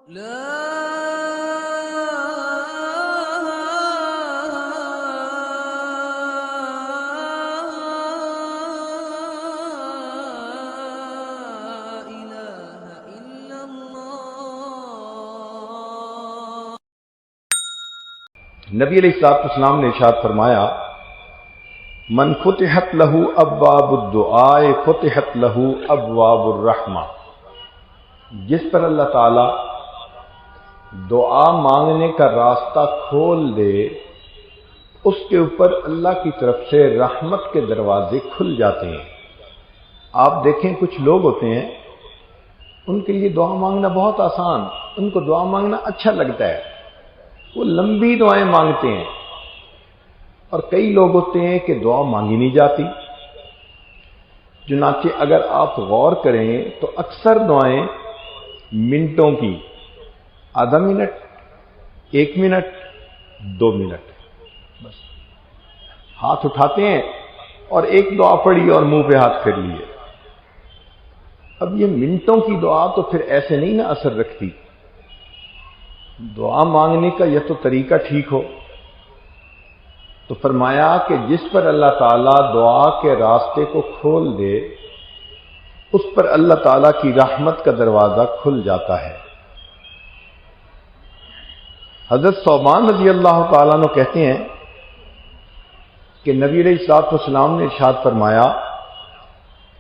نبی علیہ الصلوۃ والسلام نے ارشاد فرمایا، من فتحت لہو ابواب الدعاء فتحت لہو ابواب الرحمہ، جس پر اللہ تعالی دعا مانگنے کا راستہ کھول دے اس کے اوپر اللہ کی طرف سے رحمت کے دروازے کھل جاتے ہیں۔ آپ دیکھیں کچھ لوگ ہوتے ہیں ان کے لیے دعا مانگنا بہت آسان، ان کو دعا مانگنا اچھا لگتا ہے، وہ لمبی دعائیں مانگتے ہیں، اور کئی لوگ ہوتے ہیں کہ دعا مانگی نہیں جاتی۔ چنانچہ اگر آپ غور کریں تو اکثر دعائیں منٹوں کی، آدھا منٹ، 1 منٹ، 2 منٹ، بس ہاتھ اٹھاتے ہیں اور ایک دعا پڑھی اور منہ پہ ہاتھ پھیر لیے۔ اب یہ منٹوں کی دعا تو پھر ایسے نہیں نا اثر رکھتی۔ دعا مانگنے کا یہ تو طریقہ ٹھیک ہو تو فرمایا کہ جس پر اللہ تعالیٰ دعا کے راستے کو کھول دے اس پر اللہ تعالیٰ کی رحمت کا دروازہ کھل جاتا ہے۔ حضرت ثوبان رضی اللہ تعالیٰ عنہ کہتے ہیں کہ نبی علیہ الصلوۃ والسلام نے ارشاد فرمایا،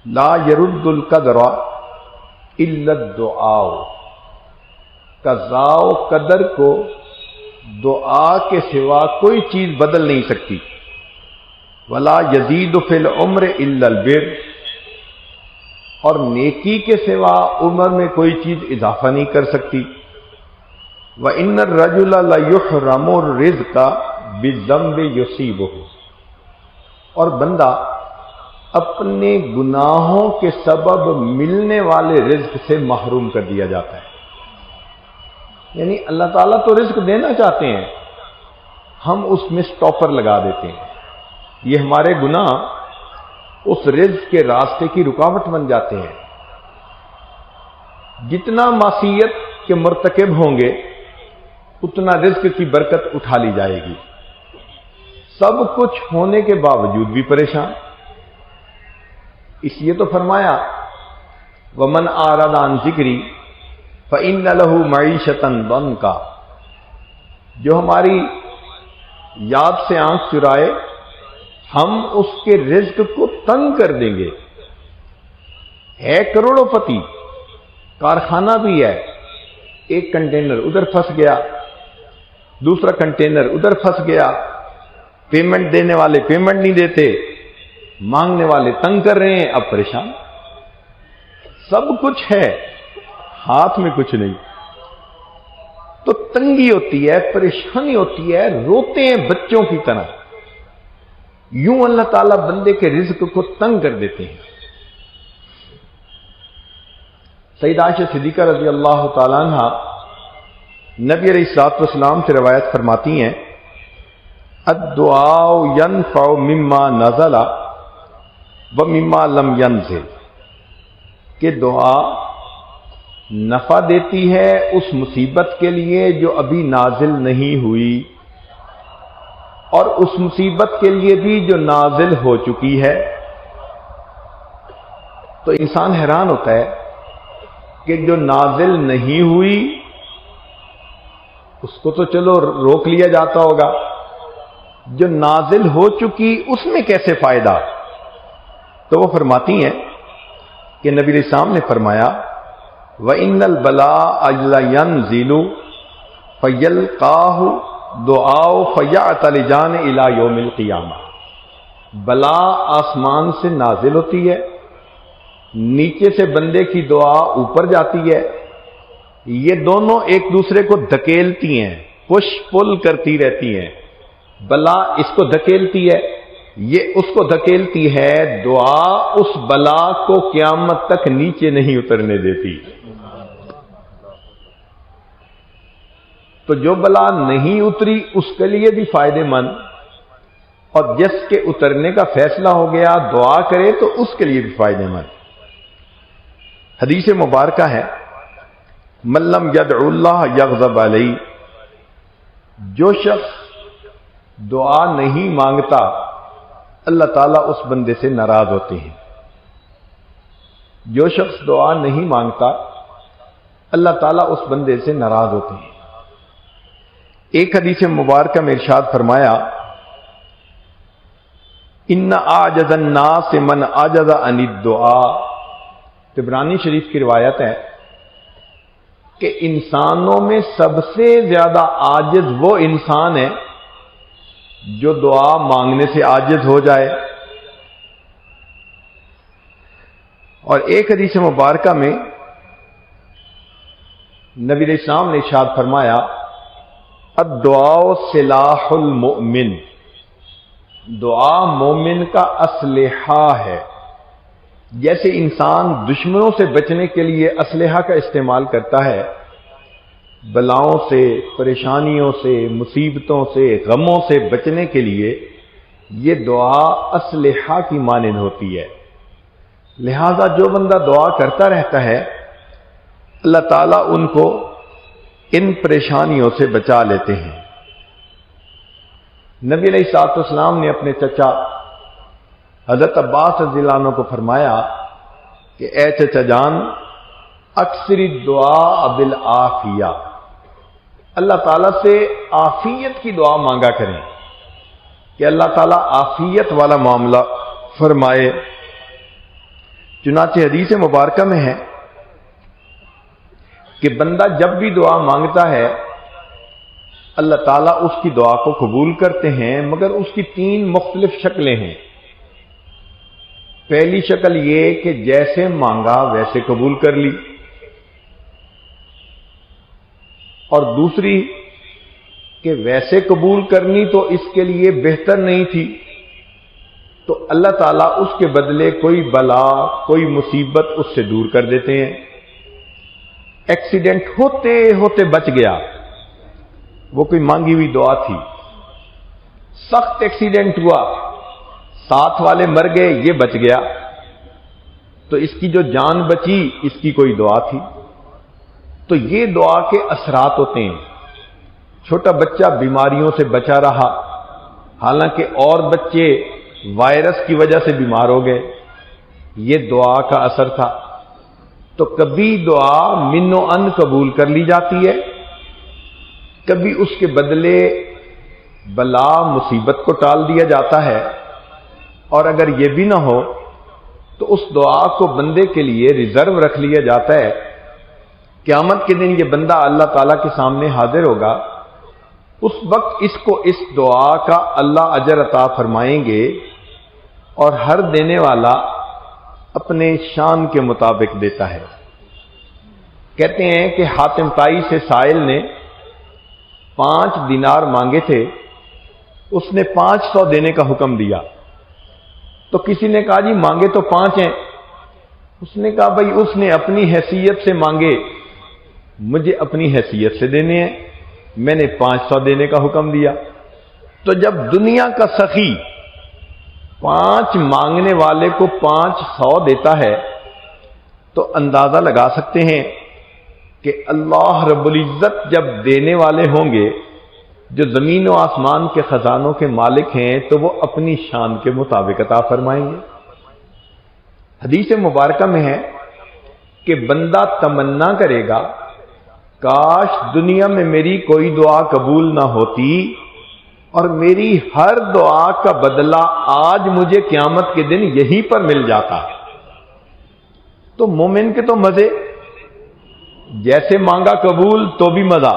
لا يرد القدر الا الدعاء، قضاء و قدر کو دعا کے سوا کوئی چیز بدل نہیں سکتی۔ ولا یزید فی العمر الا البر، اور نیکی کے سوا عمر میں کوئی چیز اضافہ نہیں کر سکتی۔ وَإِنَّ الرَّجُلَ لَيُحْرَمُ الرِّزْقَ بِالذَّنبِ يُصِيبُهُ، اور بندہ اپنے گناہوں کے سبب ملنے والے رزق سے محروم کر دیا جاتا ہے۔ یعنی اللہ تعالیٰ تو رزق دینا چاہتے ہیں، ہم اس میں سٹاپر لگا دیتے ہیں، یہ ہمارے گناہ اس رزق کے راستے کی رکاوٹ بن جاتے ہیں۔ جتنا معصیت کے مرتکب ہوں گے اتنا رزق کی برکت اٹھا لی جائے گی، سب کچھ ہونے کے باوجود بھی پریشان۔ اس لیے تو فرمایا، وَمَنْ أَعْرَضَ عَنْ ذِكْرِي فَإِنَّ لَهُ مَعِيشَةً ضَنْكَ، جو ہماری یاد سے آنکھ چرائے ہم اس کے رزق کو تنگ کر دیں گے۔ ہے کروڑوں پتی، کارخانہ بھی ہے، ایک کنٹینر ادھر پھنس گیا، دوسرا کنٹینر ادھر پھنس گیا، پیمنٹ دینے والے پیمنٹ نہیں دیتے، مانگنے والے تنگ کر رہے ہیں، اب پریشان۔ سب کچھ ہے، ہاتھ میں کچھ نہیں، تو تنگی ہوتی ہے، پریشانی ہوتی ہے، روتے ہیں بچوں کی طرح۔ یوں اللہ تعالیٰ بندے کے رزق کو تنگ کر دیتے ہیں۔ سیدہ عائشہ صدیقہ رضی اللہ تعالیٰ عنہ نبی علیہ الصلوۃ والسلام سے روایت فرماتی ہیں، الدعاء ينفع مما نزل ومما لم ينزل، کہ دعا نفع دیتی ہے اس مصیبت کے لیے جو ابھی نازل نہیں ہوئی، اور اس مصیبت کے لیے بھی جو نازل ہو چکی ہے۔ تو انسان حیران ہوتا ہے کہ جو نازل نہیں ہوئی اس کو تو چلو روک لیا جاتا ہوگا، جو نازل ہو چکی اس میں کیسے فائدہ؟ تو وہ فرماتی ہیں کہ نبی علیہ السلام نے فرمایا، وَإِنَّ الْبَلَاءَ لَيَنْزِلُ فَيَلْقَاهُ دعاء فَيَعْتَلِجَانِ إِلَى يَوْمِ الْقِيَامَةِ، بلا آسمان سے نازل ہوتی ہے، نیچے سے بندے کی دعا اوپر جاتی ہے، یہ دونوں ایک دوسرے کو دھکیلتی ہیں، پش پل کرتی رہتی ہیں۔ بلا اس کو دھکیلتی ہے، یہ اس کو دھکیلتی ہے، دعا اس بلا کو قیامت تک نیچے نہیں اترنے دیتی۔ تو جو بلا نہیں اتری اس کے لیے بھی فائدے مند، اور جس کے اترنے کا فیصلہ ہو گیا دعا کرے تو اس کے لیے بھی فائدے مند۔ حدیث مبارکہ ہے من لم یدعو اللہ یغضب علیہ، جو شخص دعا نہیں مانگتا اللہ تعالیٰ اس بندے سے ناراض ہوتے ہیں۔ جو شخص دعا نہیں مانگتا اللہ تعالیٰ اس بندے سے ناراض ہوتے ہیں۔ ایک حدیث مبارکہ میں ارشاد فرمایا، ان اعجز الناس من عجز عن الدعاء، طبرانی شریف کی روایت ہے کہ انسانوں میں سب سے زیادہ عاجز وہ انسان ہے جو دعا مانگنے سے عاجز ہو جائے۔ اور ایک حدیث مبارکہ میں نبی علیہ السلام نے ارشاد فرمایا، الدعاء سلاح المؤمن، دعا مومن کا اسلحہ ہے۔ جیسے انسان دشمنوں سے بچنے کے لیے اسلحہ کا استعمال کرتا ہے، بلاؤں سے، پریشانیوں سے، مصیبتوں سے، غموں سے بچنے کے لیے یہ دعا اسلحہ کی مانند ہوتی ہے۔ لہذا جو بندہ دعا کرتا رہتا ہے اللہ تعالیٰ ان کو ان پریشانیوں سے بچا لیتے ہیں۔ نبی علیہ الصلوۃ والسلام نے اپنے چچا حضرت عباس رضی اللہ عنہ کو فرمایا کہ اے چچا جان، اکثر الدعاء بالعافیہ، اللہ تعالیٰ سے عافیت کی دعا مانگا کریں کہ اللہ تعالیٰ عافیت والا معاملہ فرمائے۔ چنانچہ حدیث مبارکہ میں ہے کہ بندہ جب بھی دعا مانگتا ہے اللہ تعالیٰ اس کی دعا کو قبول کرتے ہیں، مگر اس کی 3 مختلف شکلیں ہیں۔ پہلی شکل یہ کہ جیسے مانگا ویسے قبول کر لی، اور دوسری کہ ویسے قبول کرنی تو اس کے لیے بہتر نہیں تھی، تو اللہ تعالیٰ اس کے بدلے کوئی بلا، کوئی مصیبت اس سے دور کر دیتے ہیں۔ ایکسیڈنٹ ہوتے ہوتے بچ گیا، وہ کوئی مانگی ہوئی دعا تھی۔ سخت ایکسیڈنٹ ہوا، ساتھ والے مر گئے، یہ بچ گیا، تو اس کی جو جان بچی اس کی کوئی دعا تھی۔ تو یہ دعا کے اثرات ہوتے ہیں۔ چھوٹا بچہ بیماریوں سے بچا رہا، حالانکہ اور بچے وائرس کی وجہ سے بیمار ہو گئے، یہ دعا کا اثر تھا۔ تو کبھی دعا من و ان قبول کر لی جاتی ہے، کبھی اس کے بدلے بلا مصیبت کو ٹال دیا جاتا ہے، اور اگر یہ بھی نہ ہو تو اس دعا کو بندے کے لیے ریزرو رکھ لیا جاتا ہے۔ قیامت کے دن یہ بندہ اللہ تعالیٰ کے سامنے حاضر ہوگا، اس وقت اس کو اس دعا کا اللہ اجر عطا فرمائیں گے، اور ہر دینے والا اپنے شان کے مطابق دیتا ہے۔ کہتے ہیں کہ حاتم طائی سے سائل نے 5 دینار مانگے تھے، اس نے 500 دینے کا حکم دیا۔ تو کسی نے کہا جی مانگے تو 5 ہیں، اس نے کہا بھائی اس نے اپنی حیثیت سے مانگے، مجھے اپنی حیثیت سے دینے ہیں، میں نے 500 دینے کا حکم دیا۔ تو جب دنیا کا سخی 5 مانگنے والے کو 500 دیتا ہے تو اندازہ لگا سکتے ہیں کہ اللہ رب العزت جب دینے والے ہوں گے، جو زمین و آسمان کے خزانوں کے مالک ہیں، تو وہ اپنی شان کے مطابق عطا فرمائیں گے۔ حدیث مبارکہ میں ہے کہ بندہ تمنا کرے گا کاش دنیا میں میری کوئی دعا قبول نہ ہوتی اور میری ہر دعا کا بدلہ آج مجھے قیامت کے دن یہیں پر مل جاتا۔ تو مومن کے تو مزے، جیسے مانگا قبول تو بھی مزہ،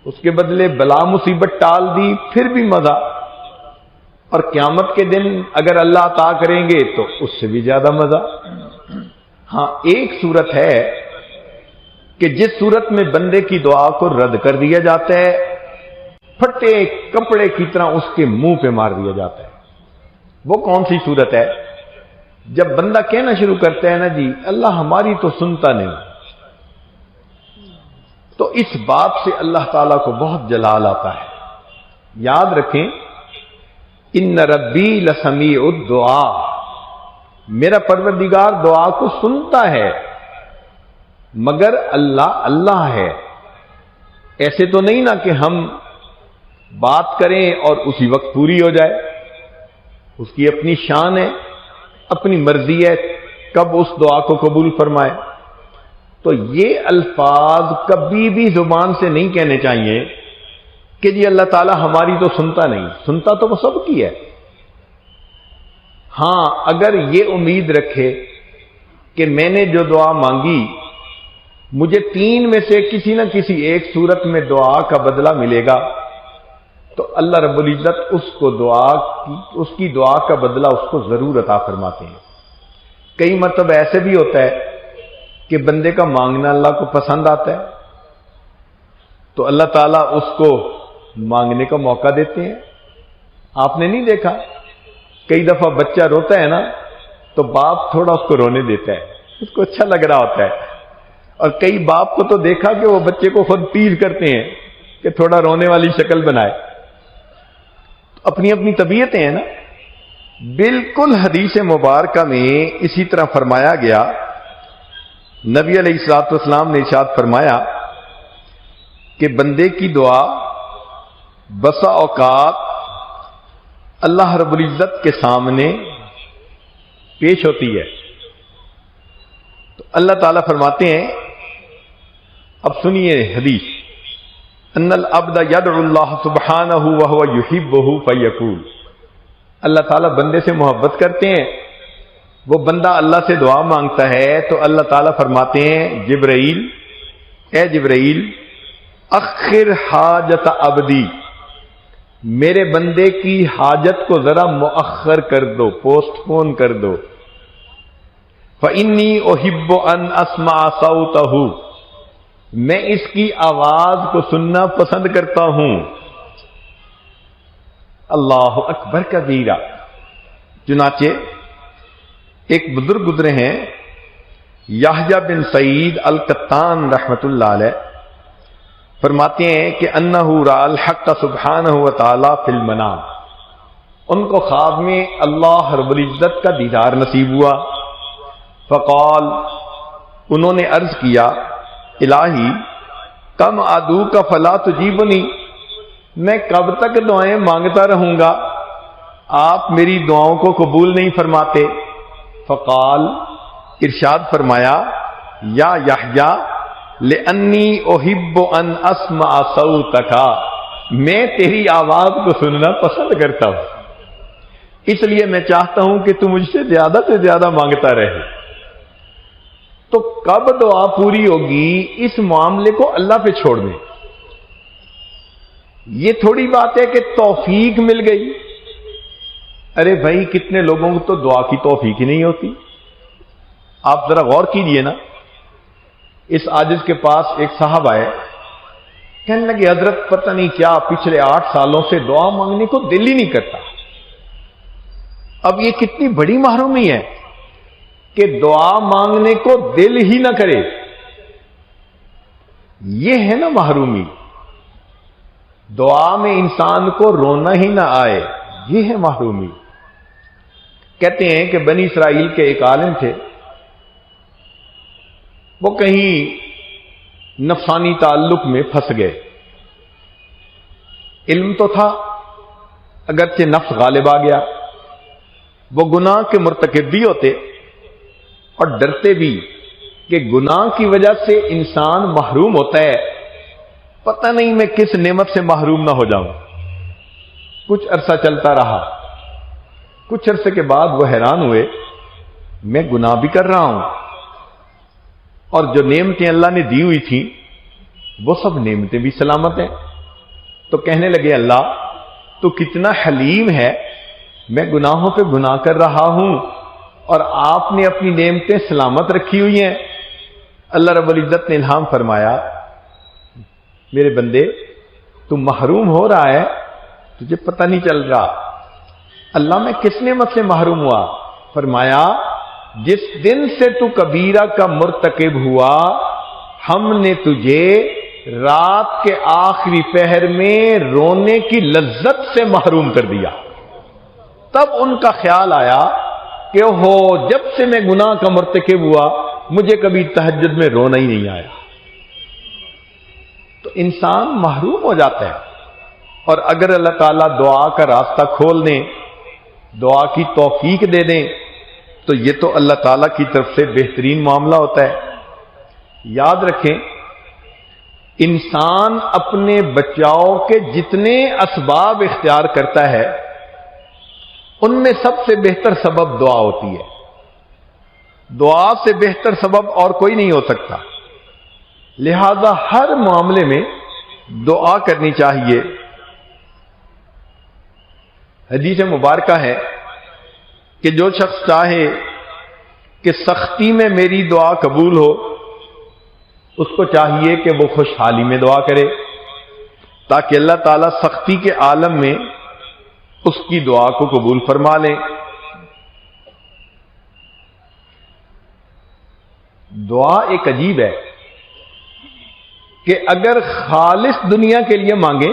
اس کے بدلے بلا مصیبت ٹال دی پھر بھی مزہ، اور قیامت کے دن اگر اللہ عطا کریں گے تو اس سے بھی زیادہ مزہ۔ ہاں ایک صورت ہے کہ جس صورت میں بندے کی دعا کو رد کر دیا جاتا ہے، پھٹے کپڑے کی طرح اس کے منہ پہ مار دیا جاتا ہے۔ وہ کون سی صورت ہے؟ جب بندہ کہنا شروع کرتا ہے نا جی اللہ ہماری تو سنتا نہیں، تو اس بات سے اللہ تعالیٰ کو بہت جلال آتا ہے۔ یاد رکھیں ان ربی لسمیع الدعاء، میرا پروردگار دعا کو سنتا ہے، مگر اللہ اللہ ہے. ایسے تو نہیں نا کہ ہم بات کریں اور اسی وقت پوری ہو جائے. اس کی اپنی شان ہے، اپنی مرضی ہے کب اس دعا کو قبول فرمائے. تو یہ الفاظ کبھی بھی زبان سے نہیں کہنے چاہیے کہ جی اللہ تعالیٰ ہماری تو سنتا نہیں. سنتا تو وہ سب کی ہے. ہاں اگر یہ امید رکھے کہ میں نے جو دعا مانگی مجھے 3 میں سے کسی نہ کسی ایک صورت میں دعا کا بدلہ ملے گا، تو اللہ رب العزت اس کی دعا کا بدلہ اس کو ضرور عطا فرماتے ہیں. کئی مرتبہ ایسے بھی ہوتا ہے کہ بندے کا مانگنا اللہ کو پسند آتا ہے تو اللہ تعالیٰ اس کو مانگنے کا موقع دیتے ہیں. آپ نے نہیں دیکھا کئی دفعہ بچہ روتا ہے نا تو باپ تھوڑا اس کو رونے دیتا ہے، اس کو اچھا لگ رہا ہوتا ہے. اور کئی باپ کو تو دیکھا کہ وہ بچے کو خود تیز کرتے ہیں کہ تھوڑا رونے والی شکل بنائے. اپنی اپنی طبیعتیں ہیں نا. بالکل حدیث مبارکہ میں اسی طرح فرمایا گیا. نبی علیہ الصلوۃ والسلام نے ارشاد فرمایا کہ بندے کی دعا بسا اوقات اللہ رب العزت کے سامنے پیش ہوتی ہے. تو اللہ تعالیٰ فرماتے ہیں، اب سنیے حدیث، ان العبد یدعو اللہ سبحانہ وہو یحبہ فیقول. اللہ تعالیٰ بندے سے محبت کرتے ہیں، وہ بندہ اللہ سے دعا مانگتا ہے تو اللہ تعالیٰ فرماتے ہیں جبرائیل، اے جبرائیل اخر حاجت عبدی، میرے بندے کی حاجت کو ذرا مؤخر کر دو، پوسٹ پون کر دو. فإنی احب ان اسمع صوتہ، میں اس کی آواز کو سننا پسند کرتا ہوں. اللہ اکبر کبیرہ. چنانچہ ایک بزرگ گزرے ہیں یحییٰ بن سعید القطان رحمت اللہ علیہ، فرماتے ہیں کہ انہ رأى الحق سبحانہ وتعالی فی المنام، ان کو خواب میں اللہ رب العزت کا دیدار نصیب ہوا. فقال، انہوں نے عرض کیا الہی کم ادعوک فلا تجیبنی، میں کب تک دعائیں مانگتا رہوں گا، آپ میری دعاؤں کو قبول نہیں فرماتے. فقال، ارشاد فرمایا یا یحییٰ لأنی احب ان اسمع صوتک، میں تیری آواز کو سننا پسند کرتا ہوں، اس لیے میں چاہتا ہوں کہ تو مجھ سے زیادہ مانگتا رہے. تو کب دعا پوری ہوگی اس معاملے کو اللہ پہ چھوڑ دیں. یہ تھوڑی بات ہے کہ توفیق مل گئی. ارے بھائی کتنے لوگوں کو تو دعا کی توفیق ہی نہیں ہوتی. آپ ذرا غور کیجئے نا. اس عاجز کے پاس ایک صاحب آئے، کہنے لگے حضرت پتہ نہیں کیا پچھلے 8 سالوں سے دعا مانگنے کو دل ہی نہیں کرتا. اب یہ کتنی بڑی محرومی ہے کہ دعا مانگنے کو دل ہی نہ کرے. یہ ہے نا محرومی. دعا میں انسان کو رونا ہی نہ آئے، یہ ہے محرومی. کہتے ہیں کہ بنی اسرائیل کے ایک عالم تھے، وہ کہیں نفسانی تعلق میں پھنس گئے. علم تو تھا اگرچہ نفس غالب آ گیا. وہ گناہ کے مرتکب بھی ہوتے اور ڈرتے بھی کہ گناہ کی وجہ سے انسان محروم ہوتا ہے، پتہ نہیں میں کس نعمت سے محروم نہ ہو جاؤں. کچھ عرصہ چلتا رہا. کچھ عرصے کے بعد وہ حیران ہوئے، میں گناہ بھی کر رہا ہوں اور جو نعمتیں اللہ نے دی ہوئی تھیں وہ سب نعمتیں بھی سلامت ہیں. تو کہنے لگے اللہ تو کتنا حلیم ہے، میں گناہوں پہ گناہ کر رہا ہوں اور آپ نے اپنی نعمتیں سلامت رکھی ہوئی ہیں. اللہ رب العزت نے الہام فرمایا میرے بندے تم محروم ہو رہا ہے، تجھے پتہ نہیں چل رہا. اللہ میں کس نعمت سے محروم ہوا؟ فرمایا جس دن سے تو کبیرہ کا مرتکب ہوا ہم نے تجھے رات کے آخری پہر میں رونے کی لذت سے محروم کر دیا. تب ان کا خیال آیا کہ ہو جب سے میں گناہ کا مرتکب ہوا مجھے کبھی تہجد میں رونا ہی نہیں آیا. تو انسان محروم ہو جاتا ہے. اور اگر اللہ تعالیٰ دعا کا راستہ کھول دیں، دعا کی توفیق دے دیں، تو یہ تو اللہ تعالیٰ کی طرف سے بہترین معاملہ ہوتا ہے. یاد رکھیں، انسان اپنے بچاؤ کے جتنے اسباب اختیار کرتا ہے ان میں سب سے بہتر سبب دعا ہوتی ہے. دعا سے بہتر سبب اور کوئی نہیں ہو سکتا. لہذا ہر معاملے میں دعا کرنی چاہیے. حدیث مبارکہ ہے کہ جو شخص چاہے کہ سختی میں میری دعا قبول ہو، اس کو چاہیے کہ وہ خوشحالی میں دعا کرے، تاکہ اللہ تعالیٰ سختی کے عالم میں اس کی دعا کو قبول فرما لیں. دعا ایک عجیب ہے کہ اگر خالص دنیا کے لیے مانگے،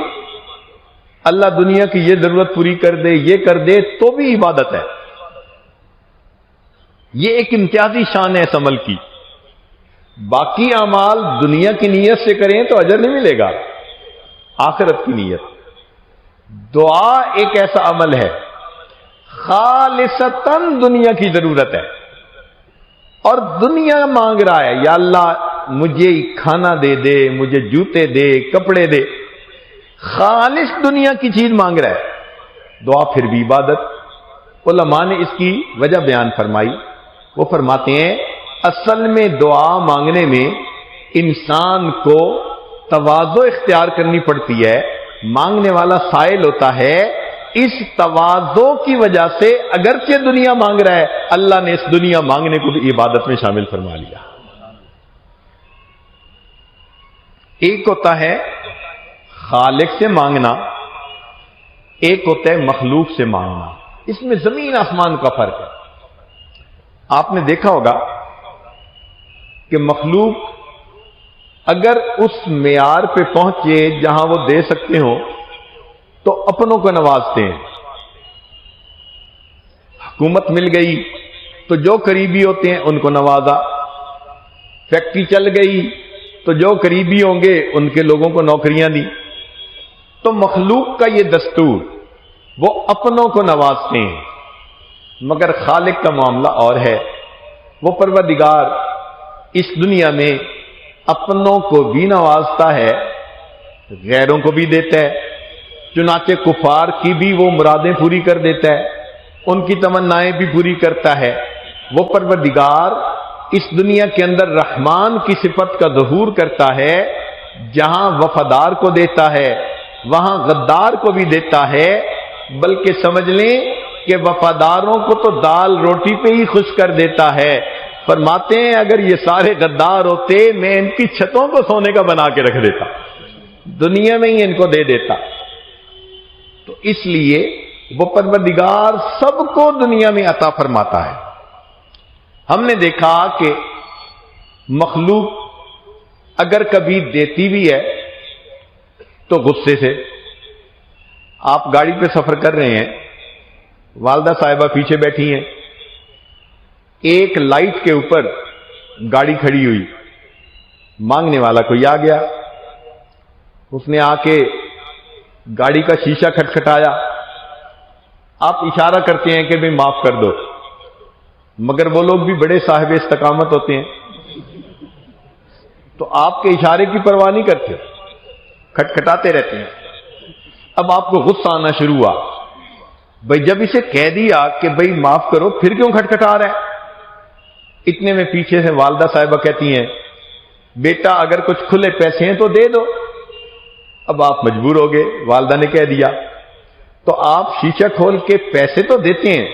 اللہ دنیا کی یہ ضرورت پوری کر دے، یہ کر دے، تو بھی عبادت ہے. یہ ایک امتیازی شان ہے اس عمل کی. باقی اعمال دنیا کی نیت سے کریں تو اجر نہیں ملے گا، آخرت کی نیت. دعا ایک ایسا عمل ہے خالصتاً دنیا کی ضرورت ہے، اور دنیا مانگ رہا ہے، یا اللہ مجھے کھانا دے دے، مجھے جوتے دے، کپڑے دے. خالص دنیا کی چیز مانگ رہا ہے، دعا پھر بھی عبادت. علماء نے اس کی وجہ بیان فرمائی. وہ فرماتے ہیں اصل میں دعا مانگنے میں انسان کو تواضع اختیار کرنی پڑتی ہے. مانگنے والا سائل ہوتا ہے، اس تواضع کی وجہ سے اگرچہ دنیا مانگ رہا ہے، اللہ نے اس دنیا مانگنے کو بھی عبادت میں شامل فرما لیا. ایک ہوتا ہے خالق سے مانگنا، ایک ہوتا ہے مخلوق سے مانگنا. اس میں زمین آسمان کا فرق ہے. آپ نے دیکھا ہوگا کہ مخلوق اگر اس معیار پہ پہنچے جہاں وہ دے سکتے ہوں تو اپنوں کو نوازتے ہیں. حکومت مل گئی تو جو قریبی ہوتے ہیں ان کو نوازا. فیکٹری چل گئی تو جو قریبی ہوں گے ان کے لوگوں کو نوکریاں دی. تو مخلوق کا یہ دستور، وہ اپنوں کو نوازتے ہیں. مگر خالق کا معاملہ اور ہے. وہ پروردگار اس دنیا میں اپنوں کو بھی نوازتا ہے، غیروں کو بھی دیتا ہے. چنانچہ کفار کی بھی وہ مرادیں پوری کر دیتا ہے، ان کی تمنائیں بھی پوری کرتا ہے. وہ پروردگار اس دنیا کے اندر رحمان کی صفت کا ظہور کرتا ہے. جہاں وفادار کو دیتا ہے وہاں غدار کو بھی دیتا ہے. بلکہ سمجھ لیں کہ وفاداروں کو تو دال روٹی پہ ہی خوش کر دیتا ہے. فرماتے ہیں اگر یہ سارے غدار ہوتے میں ان کی چھتوں کو سونے کا بنا کے رکھ دیتا، دنیا میں ہی ان کو دے دیتا. تو اس لیے وہ پروردگار سب کو دنیا میں عطا فرماتا ہے. ہم نے دیکھا کہ مخلوق اگر کبھی دیتی بھی ہے تو غصے سے. آپ گاڑی پہ سفر کر رہے ہیں، والدہ صاحبہ پیچھے بیٹھی ہیں، ایک لائٹ کے اوپر گاڑی کھڑی ہوئی، مانگنے والا کوئی آ گیا، اس نے آ کے گاڑی کا شیشہ کھٹکھٹایا. آپ اشارہ کرتے ہیں کہ بھئی معاف کر دو، مگر وہ لوگ بھی بڑے صاحب استقامت ہوتے ہیں، تو آپ کے اشارے کی پرواہ نہیں کرتے، کھٹکھٹاتے رہتے ہیں. اب آپ کو غصہ آنا شروع ہوا. بھئی جب اسے کہہ دیا کہ بھئی معاف کرو، پھر کیوں کھٹکھٹا رہا ہے؟ اتنے میں پیچھے سے والدہ صاحبہ کہتی ہیں بیٹا اگر کچھ کھلے پیسے ہیں تو دے دو. اب آپ مجبور ہو گئے، والدہ نے کہہ دیا تو آپ شیشہ کھول کے پیسے تو دیتے ہیں،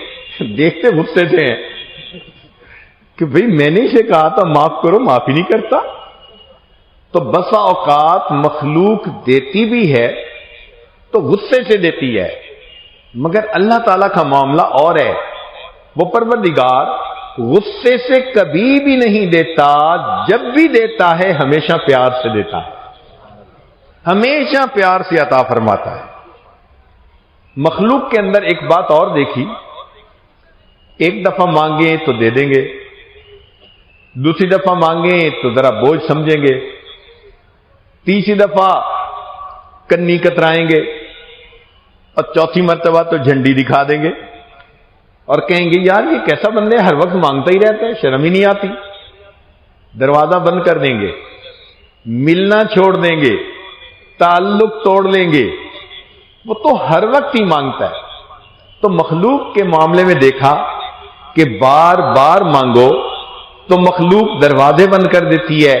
دیکھتے غصے سے ہیں کہ بھئی میں نے اسے کہا تھا معاف کرو، معاف ہی نہیں کرتا. تو بسا اوقات مخلوق دیتی بھی ہے تو غصے سے دیتی ہے، مگر اللہ تعالیٰ کا معاملہ اور ہے. وہ پروردگار غصے سے کبھی بھی نہیں دیتا، جب بھی دیتا ہے ہمیشہ پیار سے دیتا ہے، ہمیشہ پیار سے عطا فرماتا ہے. مخلوق کے اندر ایک بات اور دیکھی، ایک دفعہ مانگیں تو دے دیں گے، دوسری دفعہ مانگیں تو ذرا بوجھ سمجھیں گے، تیسری دفعہ کنی کترائیں گے، اور چوتھی مرتبہ تو جھنڈی دکھا دیں گے اور کہیں گے یار یہ کیسا بندہ ہے، ہر وقت مانگتا ہی رہتا ہے، شرم ہی نہیں آتی۔ دروازہ بند کر دیں گے، ملنا چھوڑ دیں گے، تعلق توڑ لیں گے، وہ تو ہر وقت ہی مانگتا ہے۔ تو مخلوق کے معاملے میں دیکھا کہ بار بار مانگو تو مخلوق دروازے بند کر دیتی ہے،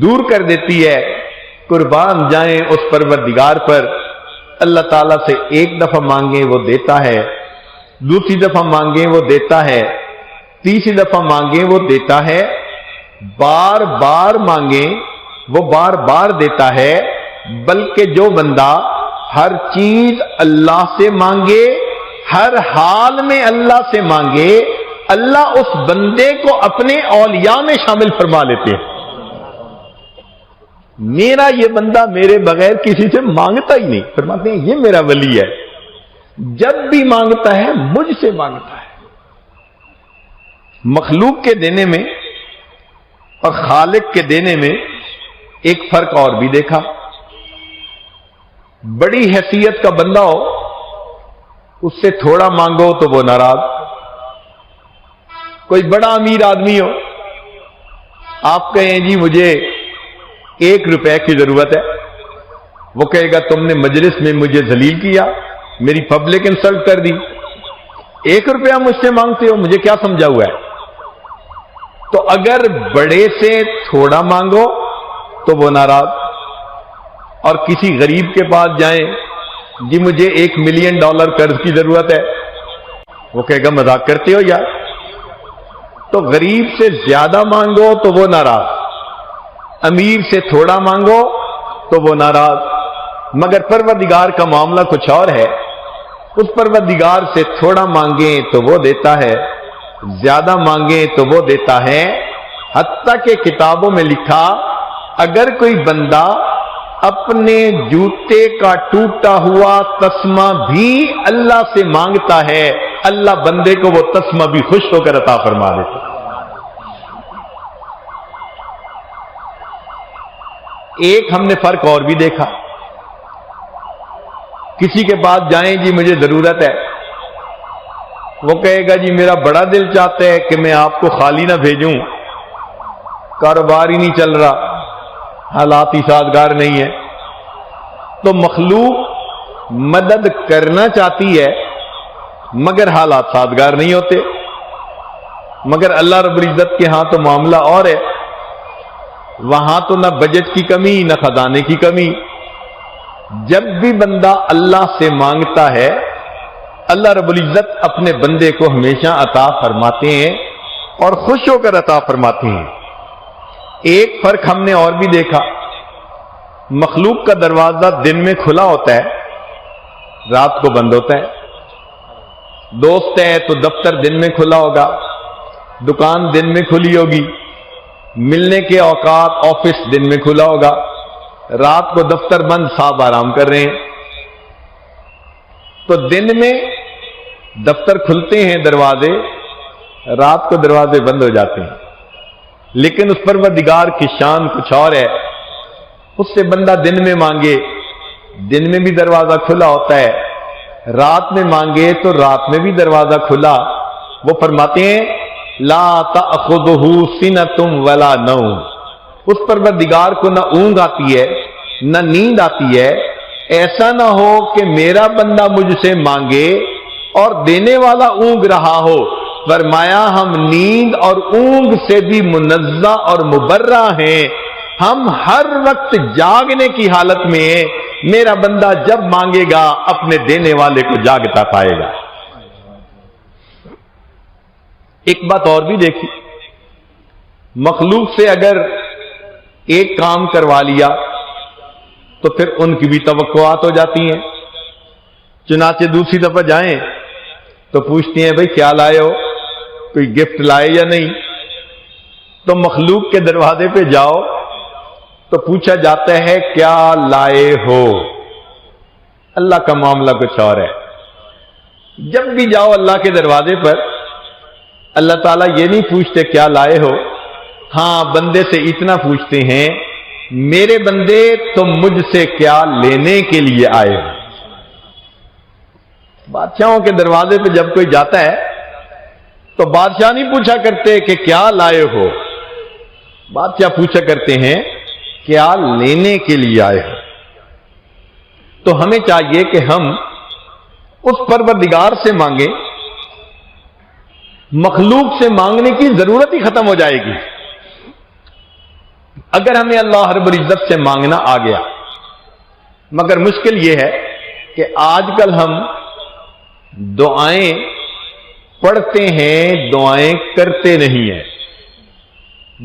دور کر دیتی ہے۔ قربان جائیں اس پروردگار پر، اللہ تعالیٰ سے ایک دفعہ مانگیں وہ دیتا ہے، دوسری دفعہ مانگیں وہ دیتا ہے، تیسری دفعہ مانگیں وہ دیتا ہے، بار بار مانگیں وہ بار بار دیتا ہے۔ بلکہ جو بندہ ہر چیز اللہ سے مانگے، ہر حال میں اللہ سے مانگے، اللہ اس بندے کو اپنے اولیاء میں شامل فرما لیتے ہیں۔ میرا یہ بندہ میرے بغیر کسی سے مانگتا ہی نہیں، فرماتے ہیں یہ میرا ولی ہے، جب بھی مانگتا ہے مجھ سے مانگتا ہے۔ مخلوق کے دینے میں اور خالق کے دینے میں ایک فرق اور بھی دیکھا۔ بڑی حیثیت کا بندہ ہو، اس سے تھوڑا مانگو تو وہ ناراض۔ کوئی بڑا امیر آدمی ہو، آپ کہیں جی مجھے 1 روپے کی ضرورت ہے، وہ کہے گا تم نے مجلس میں مجھے ذلیل کیا، میری پبلک انسلٹ کر دی، 1 روپیہ مجھ سے مانگتے ہو، مجھے کیا سمجھا ہوا ہے؟ تو اگر بڑے سے تھوڑا مانگو تو وہ ناراض، اور کسی غریب کے پاس جائیں جی مجھے $1 ملین قرض کی ضرورت ہے، وہ کہے گا مذاق کرتے ہو یار۔ تو غریب سے زیادہ مانگو تو وہ ناراض، امیر سے تھوڑا مانگو تو وہ ناراض۔ مگر پروردگار کا معاملہ کچھ اور ہے، اس پروردگار سے تھوڑا مانگیں تو وہ دیتا ہے، زیادہ مانگیں تو وہ دیتا ہے۔ حتیٰ کہ کتابوں میں لکھا اگر کوئی بندہ اپنے جوتے کا ٹوٹا ہوا تسمہ بھی اللہ سے مانگتا ہے، اللہ بندے کو وہ تسمہ بھی خوش ہو کر عطا فرما دیتا۔ ایک ہم نے فرق اور بھی دیکھا، کسی کے پاس جائیں جی مجھے ضرورت ہے، وہ کہے گا جی میرا بڑا دل چاہتا ہے کہ میں آپ کو خالی نہ بھیجوں، کاروبار ہی نہیں چل رہا، حالات ہی سازگار نہیں ہے۔ تو مخلوق مدد کرنا چاہتی ہے مگر حالات سازگار نہیں ہوتے۔ مگر اللہ رب العزت کے ہاں تو معاملہ اور ہے، وہاں تو نہ بجٹ کی کمی نہ خزانے کی کمی۔ جب بھی بندہ اللہ سے مانگتا ہے اللہ رب العزت اپنے بندے کو ہمیشہ عطا فرماتے ہیں اور خوش ہو کر عطا فرماتے ہیں۔ ایک فرق ہم نے اور بھی دیکھا، مخلوق کا دروازہ دن میں کھلا ہوتا ہے، رات کو بند ہوتا ہے۔ دوست ہے تو دفتر دن میں کھلا ہوگا، دکان دن میں کھلی ہوگی، ملنے کے اوقات آفس دن میں کھلا ہوگا، رات کو دفتر بند، صاحب آرام کر رہے ہیں۔ تو دن میں دفتر کھلتے ہیں دروازے، رات کو دروازے بند ہو جاتے ہیں۔ لیکن اس پروردگار کی شان کچھ اور ہے، اس سے بندہ دن میں مانگے دن میں بھی دروازہ کھلا ہوتا ہے، رات میں مانگے تو رات میں بھی دروازہ کھلا۔ وہ فرماتے ہیں لا تأخذہ سنۃ ولا نوم، اس پروردگار کو نہ اونگ آتی ہے نہ نیند آتی ہے۔ ایسا نہ ہو کہ میرا بندہ مجھ سے مانگے اور دینے والا اونگ رہا ہو۔ فرمایا ہم نیند اور اونگ سے بھی منزہ اور مبرہ ہیں، ہم ہر وقت جاگنے کی حالت میں ہیں۔ میرا بندہ جب مانگے گا اپنے دینے والے کو جاگتا پائے گا۔ ایک بات اور بھی دیکھی، مخلوق سے اگر ایک کام کروا لیا تو پھر ان کی بھی توقعات ہو جاتی ہیں۔ چنانچہ دوسری دفعہ جائیں تو پوچھتی ہیں بھئی کیا لائے ہو، کوئی گفٹ لائے یا نہیں؟ تو مخلوق کے دروازے پہ جاؤ تو پوچھا جاتا ہے کیا لائے ہو۔ اللہ کا معاملہ کچھ اور ہے۔ جب بھی جاؤ اللہ کے دروازے پر، اللہ تعالیٰ یہ نہیں پوچھتے کیا لائے ہو، ہاں بندے سے اتنا پوچھتے ہیں میرے بندے تم مجھ سے کیا لینے کے لیے آئے ہو؟ بادشاہوں کے دروازے پہ جب کوئی جاتا ہے تو بادشاہ نہیں پوچھا کرتے کہ کیا لائے ہو، بادشاہ پوچھا کرتے ہیں کیا لینے کے لیے آئے ہو۔ تو ہمیں چاہیے کہ ہم اس پروردگار سے مانگیں، مخلوق سے مانگنے کی ضرورت ہی ختم ہو جائے گی اگر ہمیں اللہ رب العزت سے مانگنا آ گیا۔ مگر مشکل یہ ہے کہ آج کل ہم دعائیں پڑھتے ہیں، دعائیں کرتے نہیں ہیں۔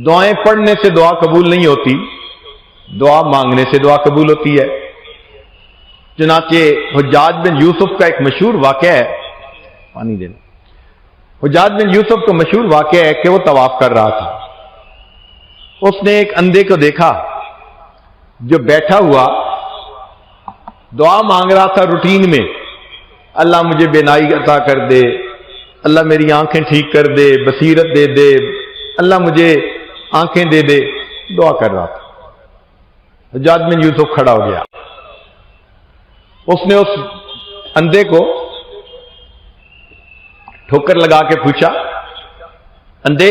دعائیں پڑھنے سے دعا قبول نہیں ہوتی، دعا مانگنے سے دعا قبول ہوتی ہے۔ چنانچہ حجاج بن یوسف کا ایک مشہور واقعہ ہے، پانی دینا، حجاج بن یوسف کا مشہور واقعہ ہے کہ وہ طواف کر رہا تھا۔ اس نے ایک اندھے کو دیکھا جو بیٹھا ہوا دعا مانگ رہا تھا روٹین میں، اللہ مجھے بینائی عطا کر دے، اللہ میری آنکھیں ٹھیک کر دے، بصیرت دے دے، اللہ مجھے آنکھیں دے دے، دعا کر رہا تھا۔ حجاج بن یوسف کھڑا ہو گیا، اس نے اس اندھے کو ٹھوکر لگا کے پوچھا، اندھے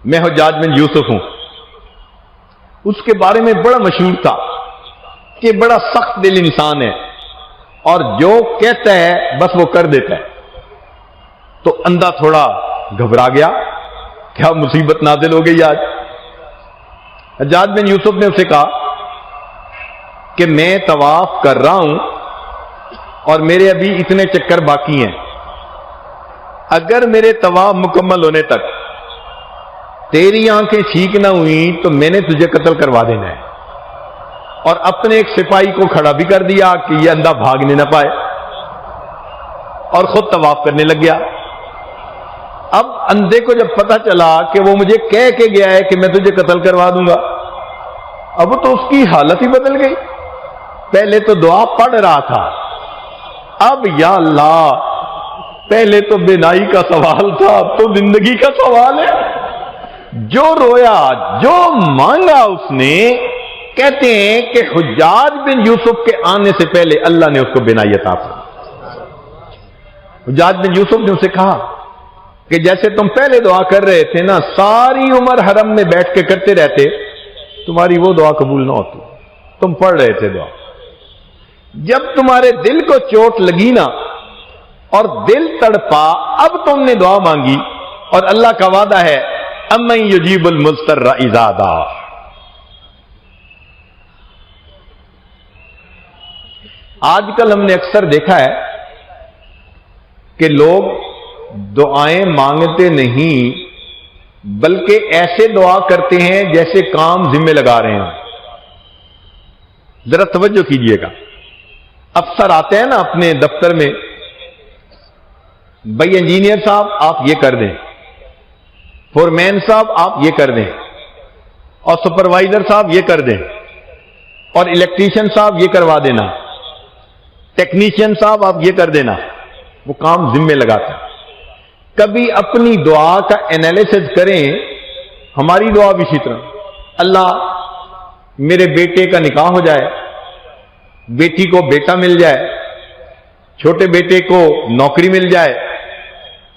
میں حجاج بن یوسف ہوں۔ اس کے بارے میں بڑا مشہور تھا کہ بڑا سخت دل انسان ہے اور جو کہتا ہے بس وہ کر دیتا ہے۔ تو اندھا تھوڑا گھبرا گیا، کیا مصیبت نازل ہو گئی آج؟ حجاج بن یوسف نے اسے کہا کہ میں طواف کر رہا ہوں اور میرے ابھی اتنے چکر باقی ہیں، اگر میرے طواف مکمل ہونے تک تیری آنکھیں ٹھیک نہ ہوئی تو میں نے تجھے قتل کروا دینا ہے۔ اور اپنے ایک سپاہی کو کھڑا بھی کر دیا کہ یہ اندھا بھاگنے نہ پائے، اور خود طواف کرنے لگ گیا۔ اب اندھے کو جب پتہ چلا کہ وہ مجھے کہہ کے گیا ہے کہ میں تجھے قتل کروا دوں گا، اب تو اس کی حالت ہی بدل گئی۔ پہلے تو دعا پڑھ رہا تھا، اب یا اللہ پہلے تو بینائی کا سوال تھا، اب تو زندگی کا سوال ہے۔ جو رویا، جو مانگا اس نے، کہتے ہیں کہ حجاج بن یوسف کے آنے سے پہلے اللہ نے اس کو بینائی عطا کی۔ حجاج بن یوسف نے اسے کہا کہ جیسے تم پہلے دعا کر رہے تھے نا، ساری عمر حرم میں بیٹھ کے کرتے رہتے، تمہاری وہ دعا قبول نہ ہوتی، تم پڑھ رہے تھے دعا۔ جب تمہارے دل کو چوٹ لگی نا اور دل تڑپا، اب تم نے دعا مانگی، اور اللہ کا وعدہ ہے امن یجیب المضطر اذا دعا۔ آج کل ہم نے اکثر دیکھا ہے کہ لوگ دعائیں مانگتے نہیں بلکہ ایسے دعا کرتے ہیں جیسے کام ذمہ لگا رہے ہیں۔ ذرا توجہ کیجئے گا، افسر آتے ہیں نا اپنے دفتر میں، بھائی انجینئر صاحب آپ یہ کر دیں، فورمین صاحب آپ یہ کر دیں، اور سپروائزر صاحب یہ کر دیں، اور الیکٹریشین صاحب یہ کروا دینا، ٹیکنیشین صاحب آپ یہ کر دینا۔ وہ کام ذمہ لگاتا ہے۔ کبھی اپنی دعا کا انالیسس کریں، ہماری دعا بھی اسی طرح، اللہ میرے بیٹے کا نکاح ہو جائے، بیٹی کو بیٹا مل جائے، چھوٹے بیٹے کو نوکری مل جائے،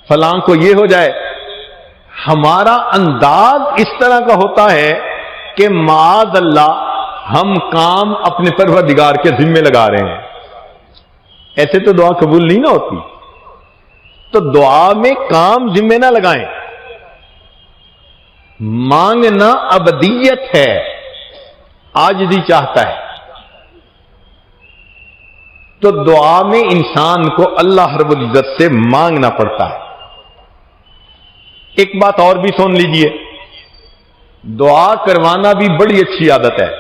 فلاں کو یہ ہو جائے۔ ہمارا انداز اس طرح کا ہوتا ہے کہ معاذ اللہ ہم کام اپنے پروردگار کے ذمہ لگا رہے ہیں۔ ایسے تو دعا قبول نہیں نہ ہوتی۔ تو دعا میں کام ذمہ نہ لگائیں، مانگنا ابدیت ہے، عاجزی چاہتا ہے۔ تو دعا میں انسان کو اللہ رب العزت سے مانگنا پڑتا ہے۔ ایک بات اور بھی سن لیجئے، دعا کروانا بھی بڑی اچھی عادت ہے۔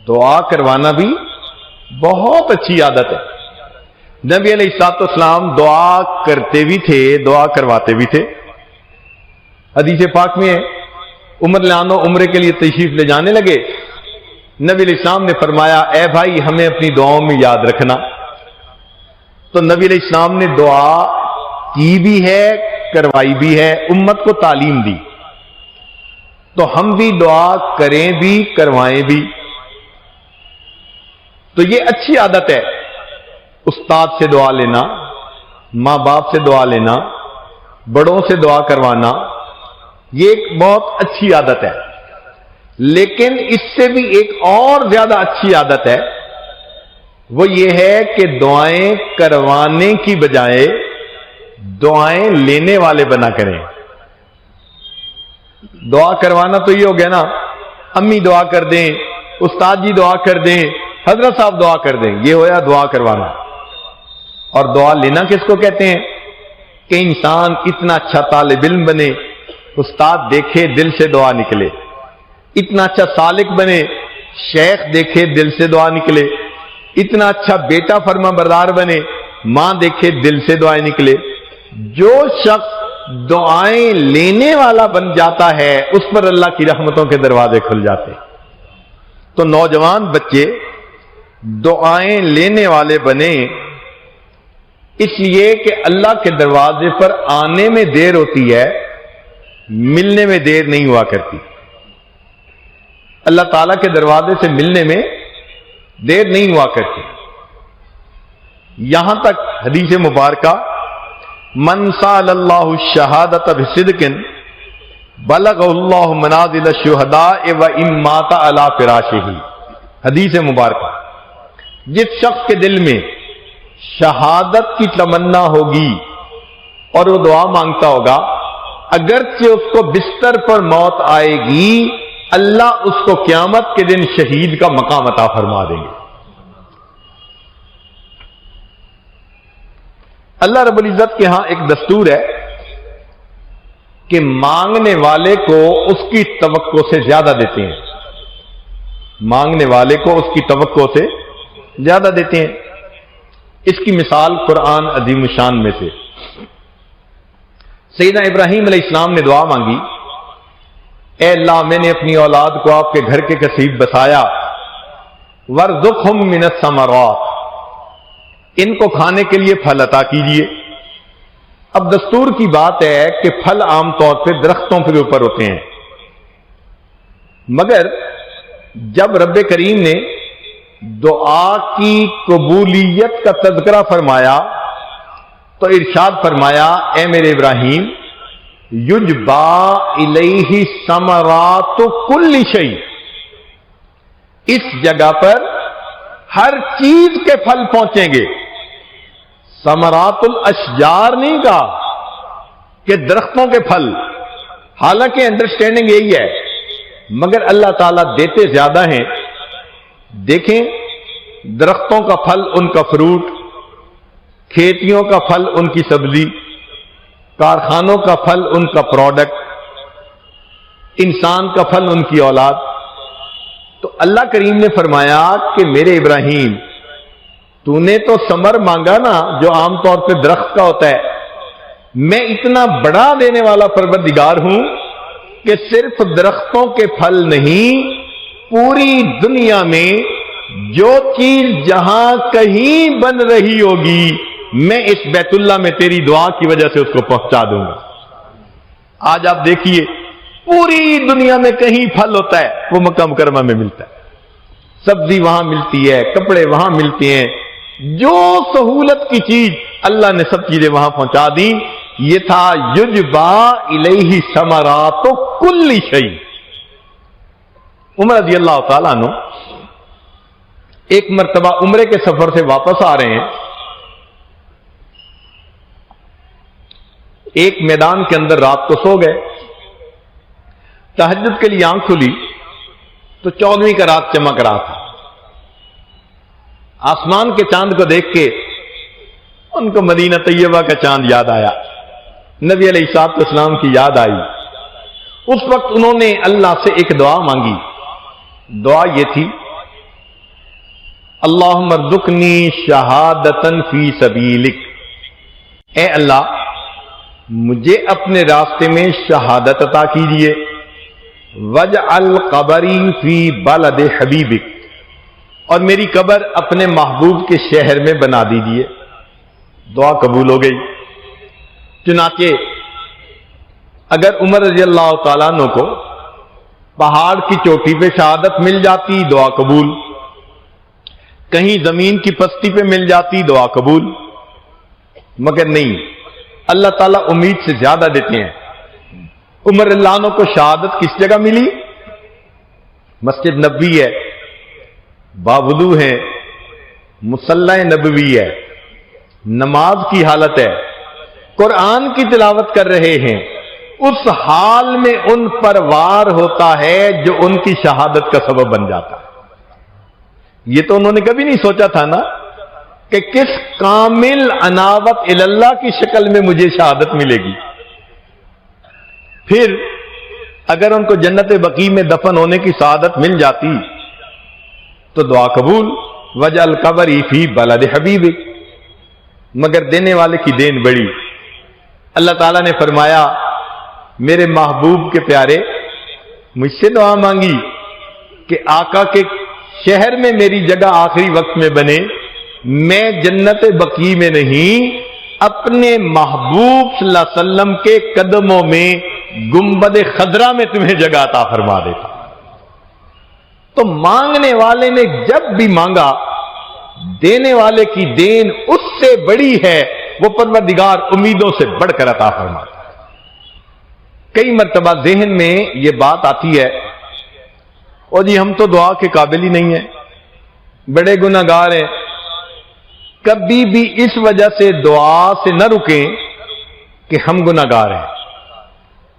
دعا کروانا بھی بہت اچھی عادت ہے۔ نبی علیہ الصلوۃ والسلام دعا کرتے بھی تھے، دعا کرواتے بھی تھے۔ حدیث پاک میں عمر لانو عمرے کے لیے تشریف لے جانے لگے، نبی علیہ السلام نے فرمایا اے بھائی ہمیں اپنی دعاؤں میں یاد رکھنا۔ تو نبی علیہ السلام نے دعا کی بھی ہے، کروائی بھی ہے، امت کو تعلیم دی، تو ہم بھی دعا کریں بھی کروائیں بھی۔ تو یہ اچھی عادت ہے، استاد سے دعا لینا، ماں باپ سے دعا لینا، بڑوں سے دعا کروانا، یہ ایک بہت اچھی عادت ہے۔ لیکن اس سے بھی ایک اور زیادہ اچھی عادت ہے، وہ یہ ہے کہ دعائیں کروانے کی بجائے دعائیں لینے والے بنا کریں۔ دعا کروانا تو یہ ہو گیا نا، امی دعا کر دیں، استاد جی دعا کر دیں، حضرت صاحب دعا کر دیں، یہ ہوا دعا کروانا۔ اور دعا لینا کس کو کہتے ہیں؟ کہ انسان اتنا اچھا طالب علم بنے، استاد دیکھے دل سے دعا نکلے، اتنا اچھا سالک بنے، شیخ دیکھے دل سے دعا نکلے، اتنا اچھا بیٹا فرما بردار بنے، ماں دیکھے دل سے دعائیں نکلے۔ جو شخص دعائیں لینے والا بن جاتا ہے اس پر اللہ کی رحمتوں کے دروازے کھل جاتے۔ تو نوجوان بچے دعائیں لینے والے بنے، اس لیے کہ اللہ کے دروازے پر آنے میں دیر ہوتی ہے، ملنے میں دیر نہیں ہوا کرتی۔ اللہ تعالیٰ کے دروازے سے ملنے میں دیر نہیں ہوا کرتی۔ یہاں تک حدیث مبارکہ من سال اللہ الشہادۃ بصدق بلغ اللہ منازل الشہداء وان مات علی فراشہ، حدیث مبارکہ، جس شخص کے دل میں شہادت کی تمنا ہوگی اور وہ دعا مانگتا ہوگا، اگرچہ اس کو بستر پر موت آئے گی، اللہ اس کو قیامت کے دن شہید کا مقام عطا فرما دیں گے۔ اللہ رب العزت کے ہاں ایک دستور ہے کہ مانگنے والے کو اس کی توقع سے زیادہ دیتے ہیں، مانگنے والے کو اس کی توقع سے زیادہ دیتے ہیں۔ اس کی مثال قرآن عظیم الشان میں سے، سیدنا ابراہیم علیہ السلام نے دعا مانگی، اے اللہ میں نے اپنی اولاد کو آپ کے گھر کے قریب بسایا، وارزقہم من الثمرات، ان کو کھانے کے لیے پھل عطا کیجیے۔ اب دستور کی بات ہے کہ پھل عام طور پہ درختوں کے اوپر ہوتے ہیں، مگر جب رب کریم نے دعا کی قبولیت کا تذکرہ فرمایا تو ارشاد فرمایا، اے میرے ابراہیم یجبا الیہ ثمرات کل شیء، اس جگہ پر ہر چیز کے پھل پہنچیں گے۔ ثمرات الاشجار نہیں کہا کہ درختوں کے پھل، حالانکہ انڈرسٹینڈنگ یہی ہے، مگر اللہ تعالیٰ دیتے زیادہ ہیں۔ دیکھیں، درختوں کا پھل ان کا فروٹ، کھیتیوں کا پھل ان کی سبزی، کارخانوں کا پھل ان کا پروڈکٹ، انسان کا پھل ان کی اولاد۔ تو اللہ کریم نے فرمایا کہ میرے ابراہیم تو نے تو ثمر مانگا نا جو عام طور پہ درخت کا ہوتا ہے، میں اتنا بڑا دینے والا پروردگار ہوں کہ صرف درختوں کے پھل نہیں، پوری دنیا میں جو چیز جہاں کہیں بن رہی ہوگی میں اس بیت اللہ میں تیری دعا کی وجہ سے اس کو پہنچا دوں گا۔ آج آپ دیکھیے پوری دنیا میں کہیں پھل ہوتا ہے وہ مکہ مکرمہ میں ملتا ہے، سبزی وہاں ملتی ہے، کپڑے وہاں ملتے ہیں، جو سہولت کی چیز اللہ نے سب چیزیں وہاں پہنچا دی۔ یہ تھا یجبا الیہ ثمرات کل شیء۔ عمر رضی اللہ تعالیٰ عنہ ایک مرتبہ عمرے کے سفر سے واپس آ رہے ہیں، ایک میدان کے اندر رات کو سو گئے، تہجد کے لیے آنکھ کھلی تو 14ویں کا رات چمک رہا تھا۔ آسمان کے چاند کو دیکھ کے ان کو مدینہ طیبہ کا چاند یاد آیا، نبی علیہ الصلوۃ والسلام کی یاد آئی۔ اس وقت انہوں نے اللہ سے ایک دعا مانگی، دعا یہ تھی، اللہم ارزقنی شہادۃ فی سبیلک، اے اللہ مجھے اپنے راستے میں شہادت عطا کیجیے، وجعل قبری فی بلد حبیبک، اور میری قبر اپنے محبوب کے شہر میں بنا دیجیے۔ دعا قبول ہو گئی۔ چنانچہ اگر عمر رضی اللہ تعالیٰ عنہ کو پہاڑ کی چوٹی پہ شہادت مل جاتی دعا قبول، کہیں زمین کی پستی پہ مل جاتی دعا قبول، مگر نہیں، اللہ تعالیٰ امید سے زیادہ دیتے ہیں۔ عمر رضی اللہ عنہ کو شہادت کس جگہ ملی؟ مسجد نبوی ہے، باوضو ہے، مصلی نبوی ہے، نماز کی حالت ہے، قرآن کی تلاوت کر رہے ہیں، اس حال میں ان پر وار ہوتا ہے جو ان کی شہادت کا سبب بن جاتا ہے۔ یہ تو انہوں نے کبھی نہیں سوچا تھا نا کہ کس کامل عناوت اللہ کی شکل میں مجھے شہادت ملے گی۔ پھر اگر ان کو جنت بقیع میں دفن ہونے کی سعادت مل جاتی تو دعا قبول، وجعل قبری فی بلد حبیبک، مگر دینے والے کی دین بڑی۔ اللہ تعالیٰ نے فرمایا میرے محبوب کے پیارے مجھ سے دعا مانگی کہ آقا کے شہر میں میری جگہ آخری وقت میں بنے، میں جنت بقیع میں نہیں اپنے محبوب صلی اللہ علیہ وسلم کے قدموں میں گنبد خضرا میں تمہیں جگہ عطا فرما دیتا۔ تو مانگنے والے نے جب بھی مانگا، دینے والے کی دین اس سے بڑی ہے، وہ پروردگار امیدوں سے بڑھ کر عطا فرماتا ہے۔ کئی مرتبہ ذہن میں یہ بات آتی ہے، اور جی ہم تو دعا کے قابل ہی نہیں ہیں، بڑے گناہ گار ہیں۔ کبھی بھی اس وجہ سے دعا سے نہ رکیں کہ ہم گناہ گار ہیں،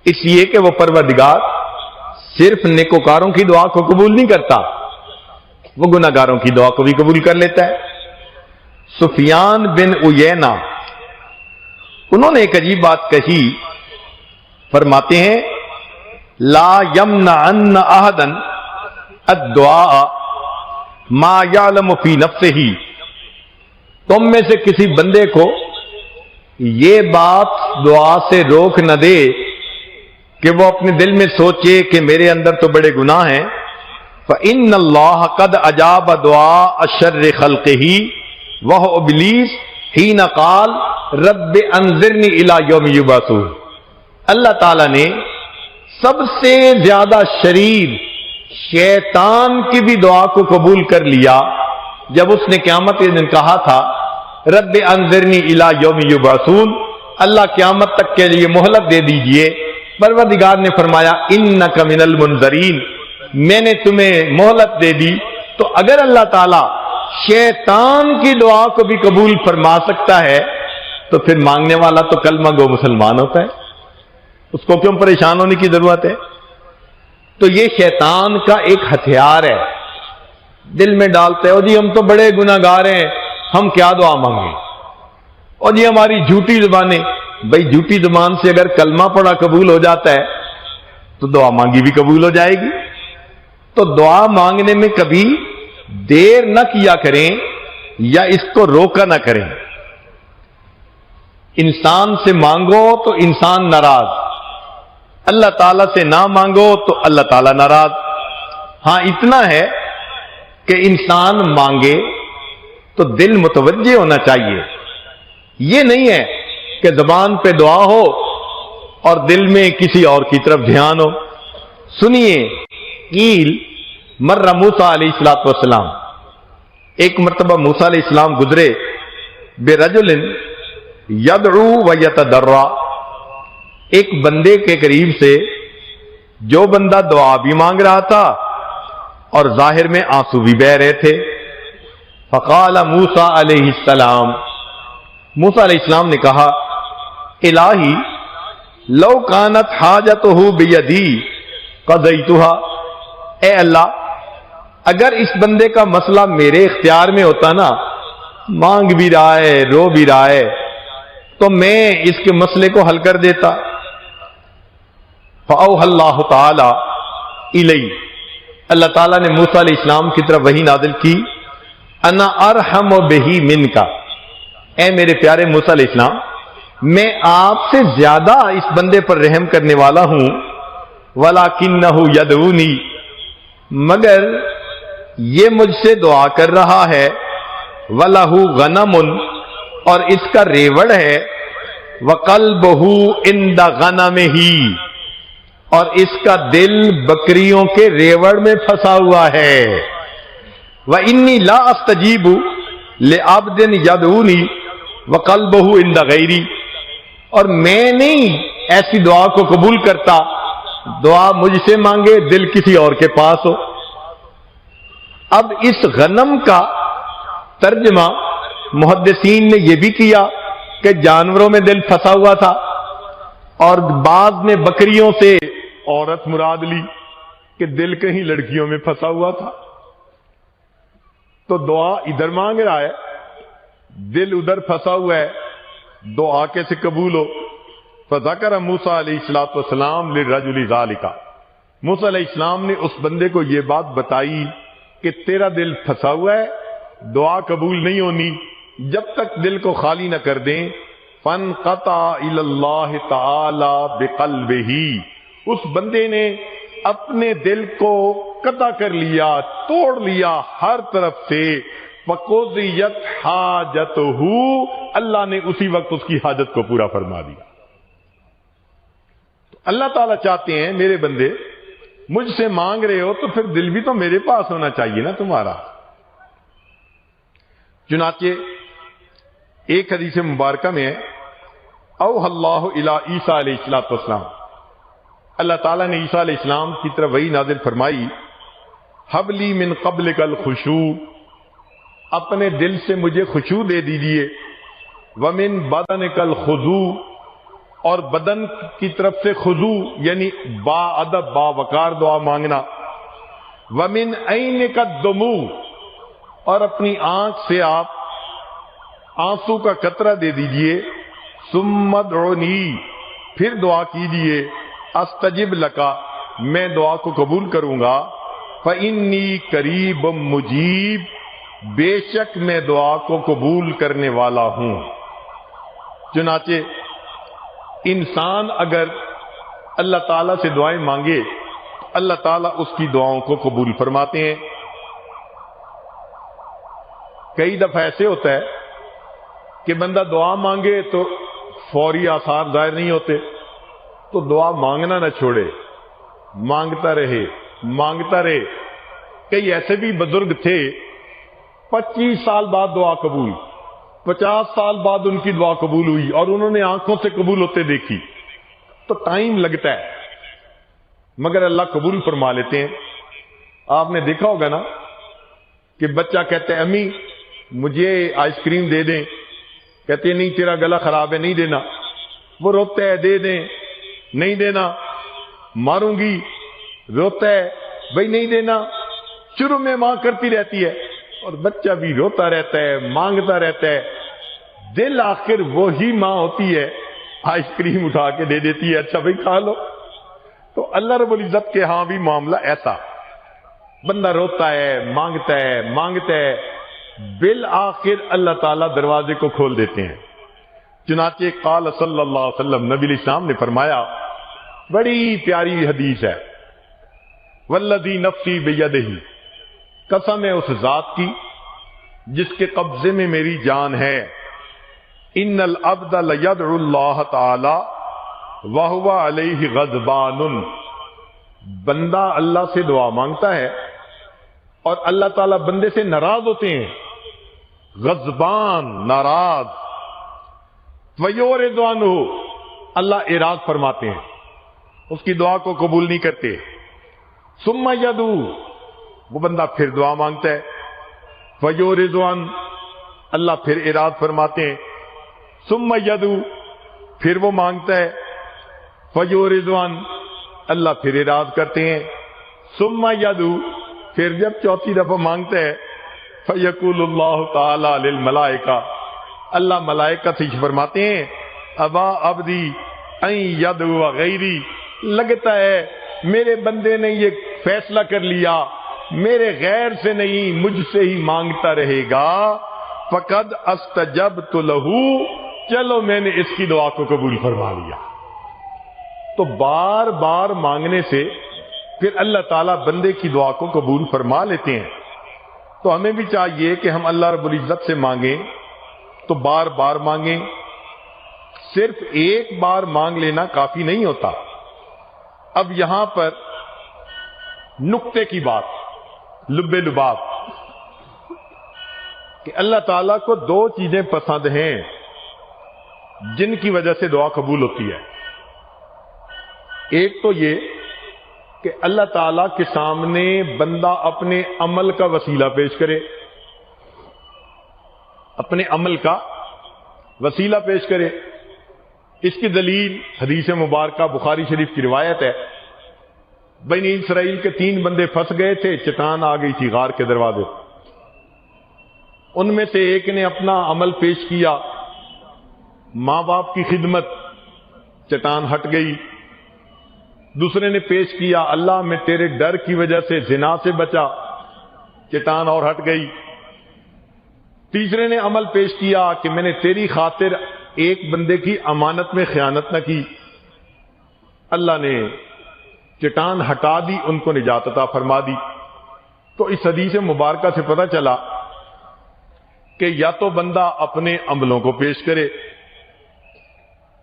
اس لیے کہ وہ پروردگار صرف نیکوکاروں کی دعا کو قبول نہیں کرتا، وہ گناہ گاروں کی دعا کو بھی قبول کر لیتا ہے۔ سفیان بن عیینہ انہوں نے ایک عجیب بات کہی، فرماتے ہیں لا یمنعن احدا الدعاء ما یعلم فی نفسہ، تم میں سے کسی بندے کو یہ بات دعا سے روک نہ دے کہ وہ اپنے دل میں سوچے کہ میرے اندر تو بڑے گناہ ہیں۔ فإن اللہ قد اجاب دعاء شر خلقہ وہو ابلیس حین قال رب انظرنی الی یوم یبعثون، اللہ تعالیٰ نے سب سے زیادہ شریر شیطان کی بھی دعا کو قبول کر لیا جب اس نے قیامت کے دن کہا تھا رب انظرنی الی یوم یبعثون، اللہ قیامت تک کے لیے مہلت دے دیجئے۔ پروردگار نے فرمایا انک من المنذرین، میں نے تمہیں مہلت دے دی۔ تو اگر اللہ تعالیٰ شیطان کی دعا کو بھی قبول فرما سکتا ہے تو پھر مانگنے والا تو کلمہ گو مسلمان ہوتا ہے، اس کو کیوں پریشان ہونے کی ضرورت ہے؟ تو یہ شیطان کا ایک ہتھیار ہے، دل میں ڈالتے ہیں اور جی ہم تو بڑے گناہ گار ہیں، ہم کیا دعا مانگیں، اور جی ہماری جھوٹی زبانیں۔ بھئی جھوٹی زبان سے اگر کلمہ پڑھا قبول ہو جاتا ہے تو دعا مانگی بھی قبول ہو جائے گی۔ تو دعا مانگنے میں کبھی دیر نہ کیا کریں یا اس کو روکا نہ کریں۔ انسان سے مانگو تو انسان ناراض، اللہ تعالیٰ سے نہ مانگو تو اللہ تعالیٰ ناراض۔ ہاں اتنا ہے کہ انسان مانگے تو دل متوجہ ہونا چاہیے، یہ نہیں ہے کہ زبان پہ دعا ہو اور دل میں کسی اور کی طرف دھیان ہو۔ سنیے قیل مر موسیٰ علیہ السلام، ایک مرتبہ موسیٰ علیہ السلام گزرے برجل یدعو و یتضرع، ایک بندے کے قریب سے جو بندہ دعا بھی مانگ رہا تھا اور ظاہر میں آنسو بھی بہہ رہے تھے۔ فقال موسیٰ علیہ السلام، موسیٰ علیہ السلام نے کہا الہی لو کانت حاجتہ بیدی قضیتھا، اے اللہ اگر اس بندے کا مسئلہ میرے اختیار میں ہوتا نا، مانگ بھی رہا ہے رو بھی رہا ہے، تو میں اس کے مسئلے کو حل کر دیتا۔ فأوحى اللہ تعالی الی، اللہ تعالیٰ نے موسیٰ علیہ السلام کی طرف وحی نازل کی، انا ارحم بہ منک، اے میرے پیارے موسیٰ علیہ السلام میں آپ سے زیادہ اس بندے پر رحم کرنے والا ہوں، ولکنہ یدعونی، مگر یہ مجھ سے دعا کر رہا ہے، وَلَهُ غَنَمٌ، اور اس کا ریوڑ ہے، وَقَلْبُهُ عِنْدَ غَنَمِهِ، اور اس کا دل بکریوں کے ریوڑ میں پھنسا ہوا ہے۔ وَإِنِّي لَا أَسْتَجِيبُ لِعَبْدٍ يَدْعُونِي وَقَلْبُهُ عِنْدَ غَيْرِي، اور میں نہیں ایسی دعا کو قبول کرتا دعا مجھ سے مانگے دل کسی اور کے پاس ہو۔ اب اس غنم کا ترجمہ محدثین نے یہ بھی کیا کہ جانوروں میں دل پھنسا ہوا تھا، اور بعض نے بکریوں سے عورت مراد لی کہ دل کہیں لڑکیوں میں پھنسا ہوا تھا۔ تو دعا ادھر مانگ رہا ہے، دل ادھر پھنسا ہوا ہے، دعا کیسے قبول ہو؟ فذکر موسیٰ علیہ السلام للرجل ذالک، موسیٰ علیہ السلام نے اس بندے کو یہ بات بتائی کہ تیرا دل پھنسا ہوا ہے، دعا قبول نہیں ہونی جب تک دل کو خالی نہ کر دیں۔ فانقطع الی اللہ تعالی بقلبہ، اس بندے نے اپنے دل کو قطع کر لیا، توڑ لیا ہر طرف سے۔ فقضیت حاجتہ، اللہ نے اسی وقت اس کی حاجت کو پورا فرما دیا۔ تو اللہ تعالیٰ چاہتے ہیں میرے بندے مجھ سے مانگ رہے ہو تو پھر دل بھی تو میرے پاس ہونا چاہیے نا تمہارا۔ چنانچہ ایک حدیث مبارکہ میں ہے، اوحی اللہ الی عیسیٰ علیہ السلام، اللہ تعالیٰ نے عیسیٰ علیہ السلام کی طرف وحی نازل فرمائی، ہب لی من قبلک الخشوع، اپنے دل سے مجھے خشوع دے دیجئے، ومن بدنک الخضوع، اور بدن کی طرف سے خضوع یعنی با ادب با وقار دعا مانگنا، ومن عینک الدموع، اور اپنی آنکھ سے آپ آنسو کا قطرہ دے دیجئے، ثم ادعونی، پھر دعا کیجئے، استجب لکا، میں دعا کو قبول کروں گا، فانی قریب مجیب، بے شک میں دعا کو قبول کرنے والا ہوں۔ چنانچہ انسان اگر اللہ تعالیٰ سے دعائیں مانگے اللہ تعالیٰ اس کی دعاؤں کو قبول فرماتے ہیں۔ کئی دفعہ ایسے ہوتا ہے کہ بندہ دعا مانگے تو فوری آثار ظاہر نہیں ہوتے، تو دعا مانگنا نہ چھوڑے، مانگتا رہے مانگتا رہے۔ کئی ایسے بھی بزرگ تھے 25 سال بعد دعا قبول، 50 سال بعد ان کی دعا قبول ہوئی، اور انہوں نے آنکھوں سے قبول ہوتے دیکھی۔ تو ٹائم لگتا ہے مگر اللہ قبول فرما لیتے ہیں۔ آپ نے دیکھا ہوگا نا کہ بچہ کہتا ہے امی مجھے آئس کریم دے دیں، کہتے ہیں نہیں تیرا گلا خراب ہے نہیں دینا، وہ روتا ہے دے دیں، نہیں دینا، ماروں گی، روتا ہے بھائی نہیں دینا، شروع میں ماں کرتی رہتی ہے اور بچہ بھی روتا رہتا ہے مانگتا رہتا ہے، دل آخر وہی ماں ہوتی ہے آئس کریم اٹھا کے دے دیتی ہے، اچھا بھائی کھا لو۔ تو اللہ رب العزت کے ہاں بھی معاملہ ایسا، بندہ روتا ہے مانگتا ہے، بالآخر اللہ تعالیٰ دروازے کو کھول دیتے ہیں۔ چنانچہ قال صلی اللہ علیہ وسلم، نبی علیہ السلام نے فرمایا، بڑی پیاری حدیث ہے، والذی نفسی بیدہ، قسم ہے اس ذات کی جس کے قبضے میں میری جان ہے، ان العبد لیدعو اللہ تعالی وہو علیہ غضبان، بندہ اللہ سے دعا مانگتا ہے اور اللہ تعالیٰ بندے سے ناراض ہوتے ہیں، غضبان ناراض، ویورد عنہ اللہ اعراض فرماتے ہیں، اس کی دعا کو قبول نہیں کرتے، ثم یدعو وہ بندہ پھر دعا مانگتا ہے، ویورد عنہ اللہ پھر اعراض فرماتے ہیں، ثم یدعو پھر وہ مانگتا ہے، ویورد عنہ اللہ پھر اعراض کرتے ہیں، ثم یدعو پھر جب چوتھی دفعہ مانگتا ہے، فیقول اللہ تعالی للملائکہ اللہ ملائکہ سے فرماتے ہیں، ابا عبدی ان یدعو غیری، لگتا ہے میرے بندے نے یہ فیصلہ کر لیا میرے غیر سے نہیں مجھ سے ہی مانگتا رہے گا، فقد استجبت لہ، چلو میں نے اس کی دعا کو قبول فرما لیا۔ تو بار بار مانگنے سے پھر اللہ تعالیٰ بندے کی دعا کو قبول فرما لیتے ہیں۔ تو ہمیں بھی چاہیے کہ ہم اللہ رب العزت سے مانگیں تو بار بار مانگیں، صرف ایک بار مانگ لینا کافی نہیں ہوتا. اب یہاں پر نقطے کی بات، لب لباب، کہ اللہ تعالیٰ کو دو چیزیں پسند ہیں جن کی وجہ سے دعا قبول ہوتی ہے. ایک تو یہ کہ اللہ تعالیٰ کے سامنے بندہ اپنے عمل کا وسیلہ پیش کرے، اپنے عمل کا وسیلہ پیش کرے. اس کی دلیل حدیث مبارکہ بخاری شریف کی روایت ہے. بنی اسرائیل کے 3 بندے پھنس گئے تھے، چٹان آ گئی تھی غار کے دروازے. ان میں سے ایک نے اپنا عمل پیش کیا، ماں باپ کی خدمت، چٹان ہٹ گئی. دوسرے نے پیش کیا، اللہ میں تیرے ڈر کی وجہ سے زنا سے بچا، چٹان اور ہٹ گئی. تیسرے نے عمل پیش کیا کہ میں نے تیری خاطر ایک بندے کی امانت میں خیانت نہ کی، اللہ نے چٹان ہٹا دی، ان کو نجات عطا فرما دی. تو اس حدیث مبارکہ سے پتہ چلا کہ یا تو بندہ اپنے عملوں کو پیش کرے.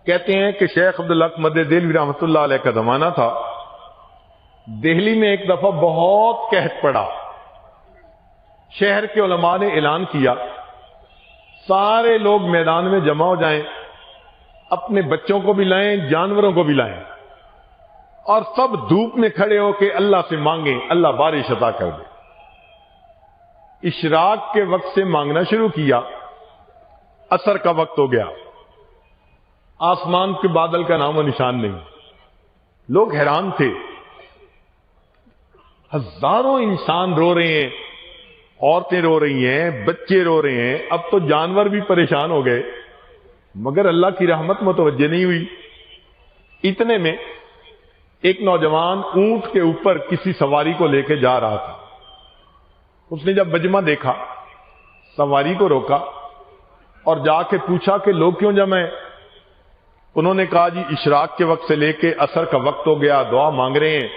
کہتے ہیں کہ شیخ عبدالحق مدد دہلوی رحمۃ اللہ علیہ کا زمانہ تھا. دہلی میں ایک دفعہ بہت قحط پڑا. شہر کے علماء نے اعلان کیا سارے لوگ میدان میں جمع ہو جائیں، اپنے بچوں کو بھی لائیں، جانوروں کو بھی لائیں، اور سب دھوپ میں کھڑے ہو کے اللہ سے مانگیں اللہ بارش عطا کر دے. اشراق کے وقت سے مانگنا شروع کیا. عصر کا وقت ہو گیا، آسمان کے بادل کا نام و نشان نہیں. لوگ حیران تھے، ہزاروں انسان رو رہے ہیں، عورتیں رو رہی ہیں، بچے رو رہے ہیں، اب تو جانور بھی پریشان ہو گئے، مگر اللہ کی رحمت متوجہ نہیں ہوئی. اتنے میں ایک نوجوان اونٹ کے اوپر کسی سواری کو لے کے جا رہا تھا. اس نے جب مجمع دیکھا، سواری کو روکا اور جا کے پوچھا کہ لوگ کیوں جمع ہیں؟ انہوں نے کہا جی اشراق کے وقت سے لے کے عصر کا وقت ہو گیا، دعا مانگ رہے ہیں،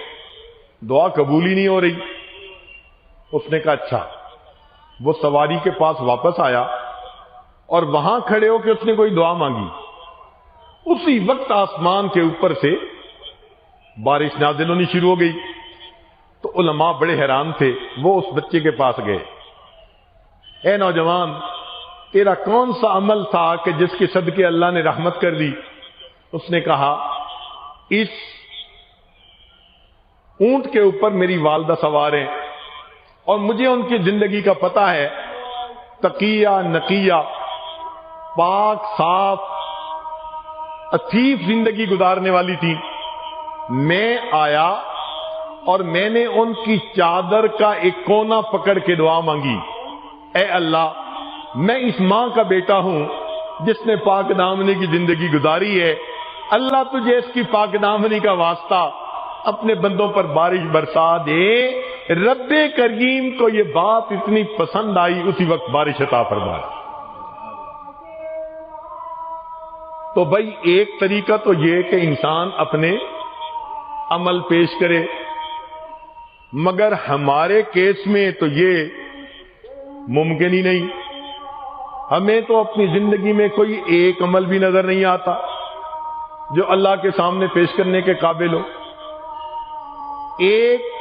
دعا قبول ہی نہیں ہو رہی. اس نے کہا اچھا. وہ سواری کے پاس واپس آیا اور وہاں کھڑے ہو کے اس نے کوئی دعا مانگی. اسی وقت آسمان کے اوپر سے بارش نازل ہونی شروع ہو گئی. تو علماء بڑے حیران تھے. وہ اس بچے کے پاس گئے، اے نوجوان تیرا کون سا عمل تھا کہ جس کے صدقے اللہ نے رحمت کر دی؟ اس نے کہا اس اونٹ کے اوپر میری والدہ سوار ہیں اور مجھے ان کی زندگی کا پتہ ہے، تقیہ نقیہ، پاک صاف عفیف زندگی گزارنے والی تھی. میں آیا اور میں نے ان کی چادر کا ایک کونا پکڑ کے دعا مانگی، اے اللہ میں اس ماں کا بیٹا ہوں جس نے پاک دامنی کی زندگی گزاری ہے، اللہ تجھے اس کی پاک دامنی کا واسطہ اپنے بندوں پر بارش برسا دے. رب کریم کو یہ بات اتنی پسند آئی، اسی وقت بارش عطا فرما. تو بھائی ایک طریقہ تو یہ کہ انسان اپنے عمل پیش کرے، مگر ہمارے کیس میں تو یہ ممکن ہی نہیں. ہمیں تو اپنی زندگی میں کوئی ایک عمل بھی نظر نہیں آتا جو اللہ کے سامنے پیش کرنے کے قابل ہو. ایک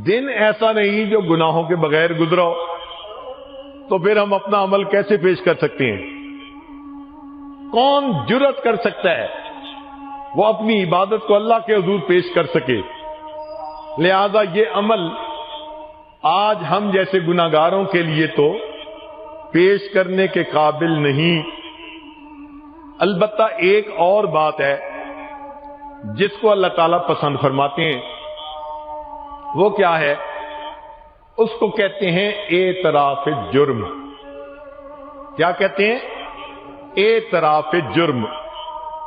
دن ایسا نہیں جو گناہوں کے بغیر گزرا ہو، تو پھر ہم اپنا عمل کیسے پیش کر سکتے ہیں؟ کون جرأت کر سکتا ہے وہ اپنی عبادت کو اللہ کے حضور پیش کر سکے؟ لہذا یہ عمل آج ہم جیسے گناہگاروں کے لیے تو پیش کرنے کے قابل نہیں. البتہ ایک اور بات ہے جس کو اللہ تعالیٰ پسند فرماتے ہیں، وہ کیا ہے؟ اس کو کہتے ہیں اعتراف جرم. کیا کہتے ہیں؟ اعتراف جرم.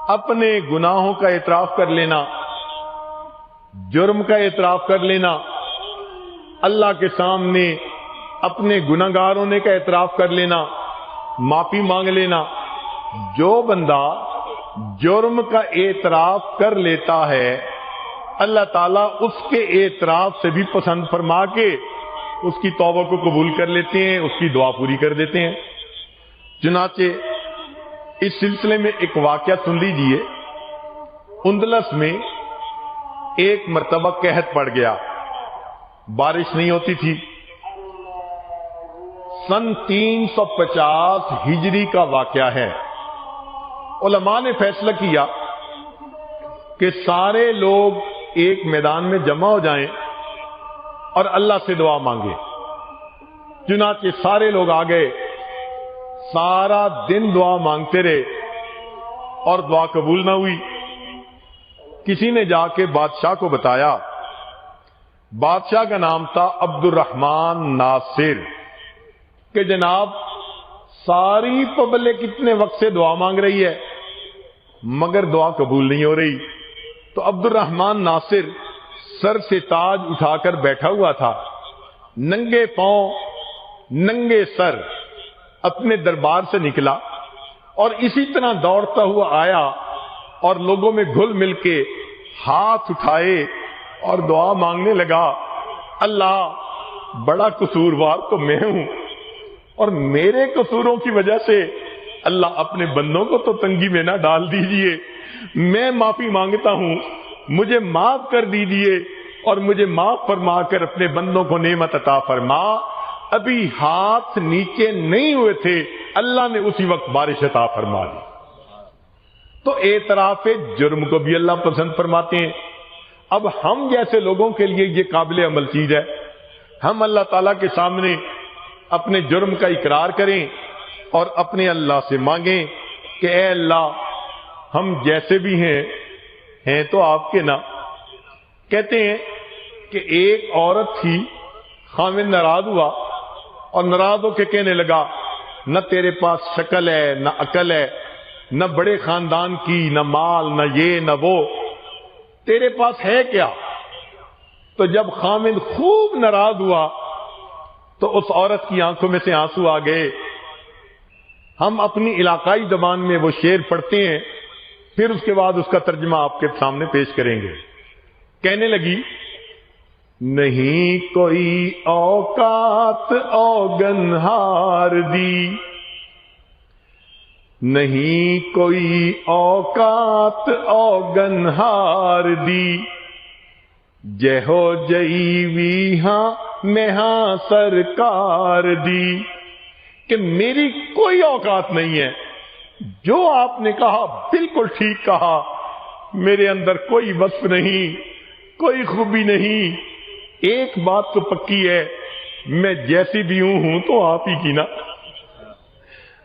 اپنے گناہوں کا اعتراف کر لینا، جرم کا اعتراف کر لینا، اللہ کے سامنے اپنے گناہگار ہونے کا اعتراف کر لینا، معافی مانگ لینا. جو بندہ جرم کا اعتراف کر لیتا ہے اللہ تعالیٰ اس کے اعتراف سے بھی پسند فرما کے اس کی توبہ کو قبول کر لیتے ہیں، اس کی دعا پوری کر دیتے ہیں. چنانچہ اس سلسلے میں ایک واقعہ سن لیجئے. اندلس میں ایک مرتبہ قحط پڑ گیا، بارش نہیں ہوتی تھی. سن 350 ہجری کا واقعہ ہے. علماء نے فیصلہ کیا کہ سارے لوگ ایک میدان میں جمع ہو جائیں اور اللہ سے دعا مانگے. چنانچہ سارے لوگ آ گئے، سارا دن دعا مانگتے رہے اور دعا قبول نہ ہوئی. کسی نے جا کے بادشاہ کو بتایا. بادشاہ کا نام تھا عبد الرحمن ناصر کہ جناب ساری پبلک اتنے وقت سے دعا مانگ رہی ہے مگر دعا قبول نہیں ہو رہی. تو عبد الرحمن ناصر سر سے تاج اٹھا کر بیٹھا ہوا تھا، ننگے پاؤں ننگے سر اپنے دربار سے نکلا اور اسی طرح دوڑتا ہوا آیا اور لوگوں میں گھل مل کے ہاتھ اٹھائے اور دعا مانگنے لگا. اللہ بڑا قصوروار تو میں ہوں اور میرے قصوروں کی وجہ سے اللہ اپنے بندوں کو تو تنگی میں نہ ڈال دیجئے. میں معافی مانگتا ہوں، مجھے معاف کر دیجئے اور مجھے معاف فرما کر اپنے بندوں کو نعمت عطا فرما. ابھی ہاتھ نیچے نہیں ہوئے تھے، اللہ نے اسی وقت بارش عطا فرما دی. تو اعتراف جرم کو بھی اللہ پسند فرماتے ہیں. اب ہم جیسے لوگوں کے لیے یہ قابل عمل چیز ہے، ہم اللہ تعالیٰ کے سامنے اپنے جرم کا اقرار کریں اور اپنے اللہ سے مانگیں کہ اے اللہ ہم جیسے بھی ہیں تو آپ کے نا. کہتے ہیں کہ ایک عورت تھی، خاوند ناراض ہوا اور ناراض ہو کے کہنے لگا نہ تیرے پاس شکل ہے نہ عقل ہے، نہ بڑے خاندان کی، نہ مال، نہ یہ نہ وہ، تیرے پاس ہے کیا؟ تو جب خاوند خوب ناراض ہوا تو اس عورت کی آنکھوں میں سے آنسو آ گئے. ہم اپنی علاقائی زبان میں وہ شعر پڑھتے ہیں، پھر اس کے بعد اس کا ترجمہ آپ کے سامنے پیش کریں گے. کہنے لگی نہیں کوئی اوقات اوگن ہار دی، نہیں کوئی اوقات اوگن ہار دی، جے ہو جئی وی ہاں میں ہاں سرکار دی. کہ میری کوئی اوقات نہیں ہے، جو آپ نے کہا بالکل ٹھیک کہا، میرے اندر کوئی وصف نہیں، کوئی خوبی نہیں. ایک بات تو پکی ہے، میں جیسی بھی ہوں تو آپ ہی کی نا،